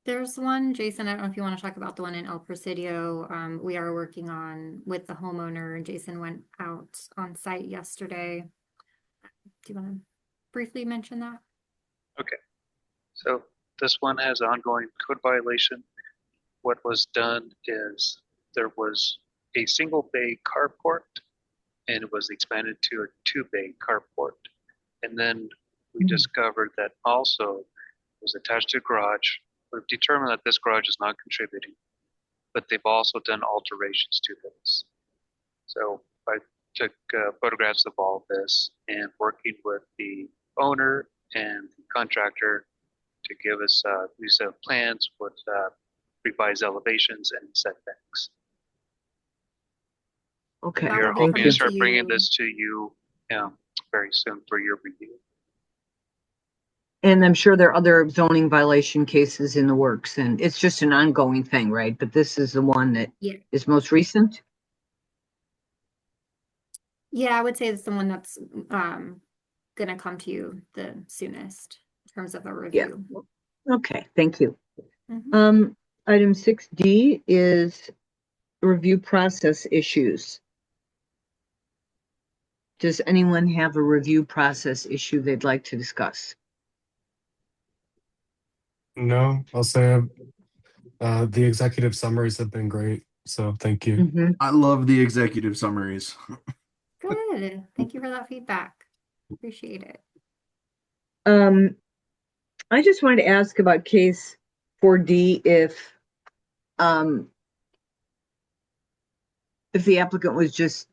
There's one, Jason, I don't know if you want to talk about the one in El Presidio. We are working on with the homeowner. Jason went out on site yesterday. Do you want to briefly mention that? Okay, so this one has an ongoing code violation. What was done is there was a single bay carport and it was expanded to a 2-bay carport. And then we discovered that also it was attached to a garage. We've determined that this garage is not contributing, but they've also done alterations to this. So I took photographs of all this and working with the owner and the contractor to give us a new set of plans with revised elevations and setbacks. Okay, We are hoping to start bringing this to you very soon for your review. And I'm sure there are other zoning violation cases in the works, and it's just an ongoing thing, right? But this is the one that is most recent. Yeah, I would say it's the one that's gonna come to you the soonest in terms of a review. Yeah. Okay, thank you. Item 6D is review process issues. Does anyone have a review process issue they'd like to discuss? No, I'll say The executive summaries have been great, so thank you. Mhm. I love the executive summaries. Good. Thank you for that feedback. Appreciate it. I just wanted to ask about case 4D if the applicant was just,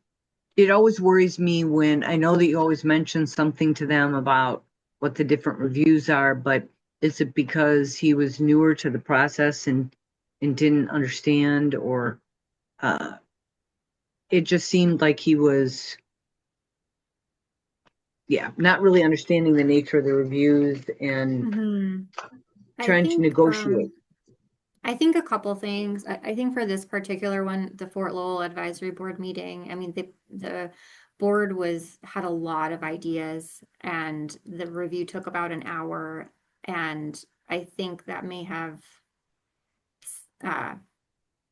it always worries me when I know that you always mention something to them about what the different reviews are, but is it because he was newer to the process and didn't understand, or it just seemed like he was, not really understanding the nature of the reviews and I trying to think negotiate. I think a couple things. I think for this particular one, the Fort Lowell Advisory Board meeting, I mean, the board had a lot of ideas, and the review took about an hour, and I think that may have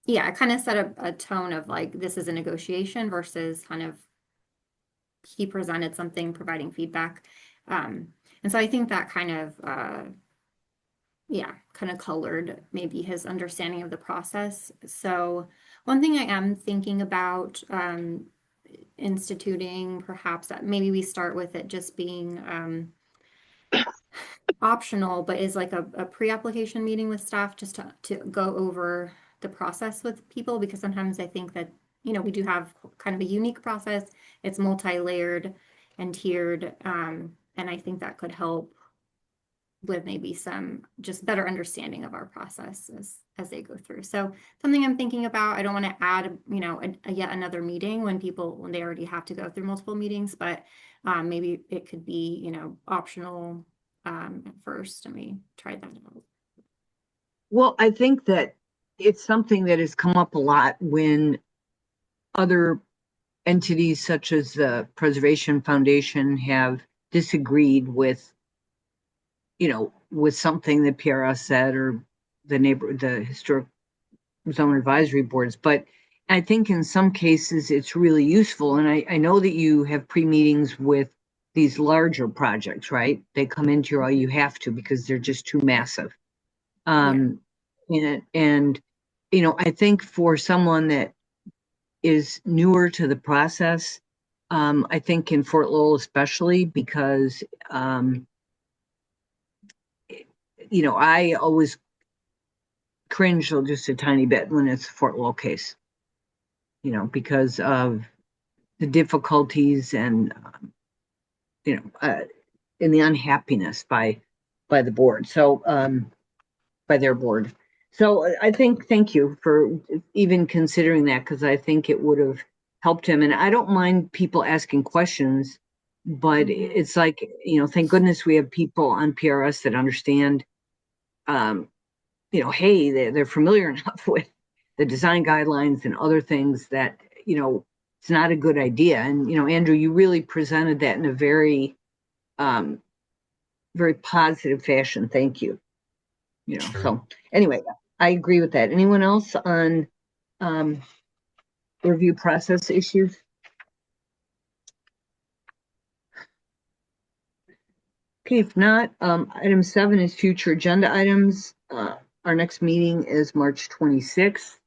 it kind of set a tone of like this is a negotiation versus kind of he presented something, providing feedback. And so I think that kind of colored maybe his understanding of the process. So one thing I am thinking about instituting, perhaps that maybe we start with it just being optional, but is like a pre-application meeting with staff just to go over the process with people, because sometimes I think that, we do have kind of a unique process. It's multi-layered and tiered. And I think that could help with maybe some just better understanding of our process as they go through. So something I'm thinking about. I don't want to add, a yet another meeting when they already have to go through multiple meetings, but maybe it could be, optional at first, and we tried that out. Well, I think that it's something that has come up a lot when other entities such as the Preservation Foundation have disagreed with, with something that PRS said, or the historic zone advisory boards. But I think in some cases it's really useful. And I know that you have pre-meetings with these larger projects, right? They come into you have to, because they're just too massive. And I think for someone that is newer to the process, I think in Fort Lowell especially, because I always cringe just a tiny bit when it's a Fort Lowell case, because of the difficulties and and the unhappiness by the board. So by their board. So I think, thank you for even considering that, because I think it would have helped him. And I don't mind people asking questions, but it's like, thank goodness we have people on PRS that understand, hey, they're familiar enough with the design guidelines and other things that, it's not a good idea. And, Andrew, you really presented that in a very, very positive fashion. Thank you. Sure. So anyway, I agree with that. Anyone else on review process issues? Okay, if not, item 7 is future agenda items. Our next meeting is March 26th.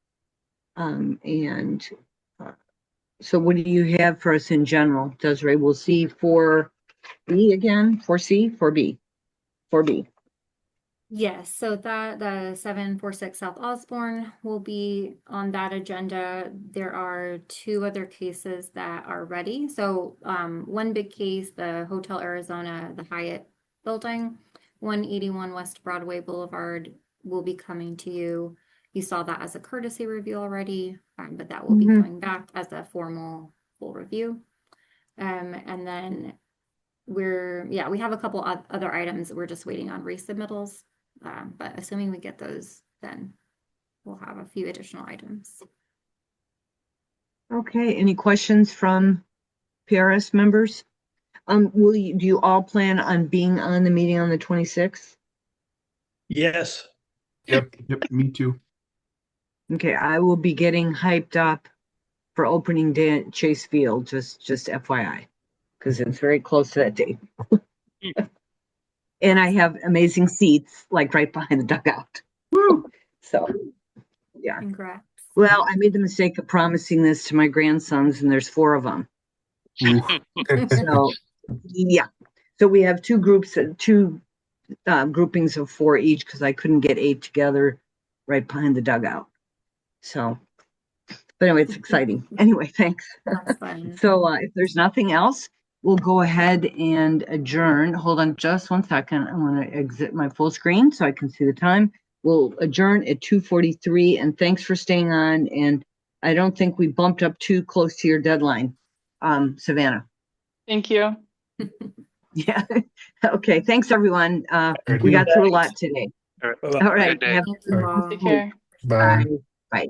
So what do you have for us in general, Desiree? We'll see 4B again, 4C, 4B, 4B. Yes, so the 746 South Osborne will be on that agenda. There are 2 other cases that are ready. So one big case, the Hotel Arizona, the Hyatt building, 181 West Broadway Boulevard, will be coming to you. You saw that as a courtesy review already, but that will be coming back as a formal full review. And then we have a couple other items that we're just waiting on resubmittals. But assuming we get those, then we'll have a few additional items. Okay, any questions from PRS members? Do you all plan on being on the meeting on the 26th? Yes. Yep, me too. Okay, I will be getting hyped up for opening day at Chase Field, just FYI, because it's very close to that date. And I have amazing seats, like right behind the dugout. Woo! So Yeah. Congrats. Well, I made the mistake of promising this to my grandsons, and there's 4 of them. So, yeah. So we have 2 groups, 2 groupings of 4 each, because I couldn't get 8 together right behind the dugout. So, but anyway, it's exciting. Anyway, thanks. That's fun. So if there's nothing else, we'll go ahead and adjourn. Hold on just one second. I want to exit my full screen so I can see the time. We'll adjourn at 2:43, and thanks for staying on. And I don't think we bumped up too close to your deadline, Savannah. Thank you. Yeah. Okay. Thanks, everyone. We got through a lot today. All right. All right. Good day. Have- Thank you all. Take care. Bye. Bye.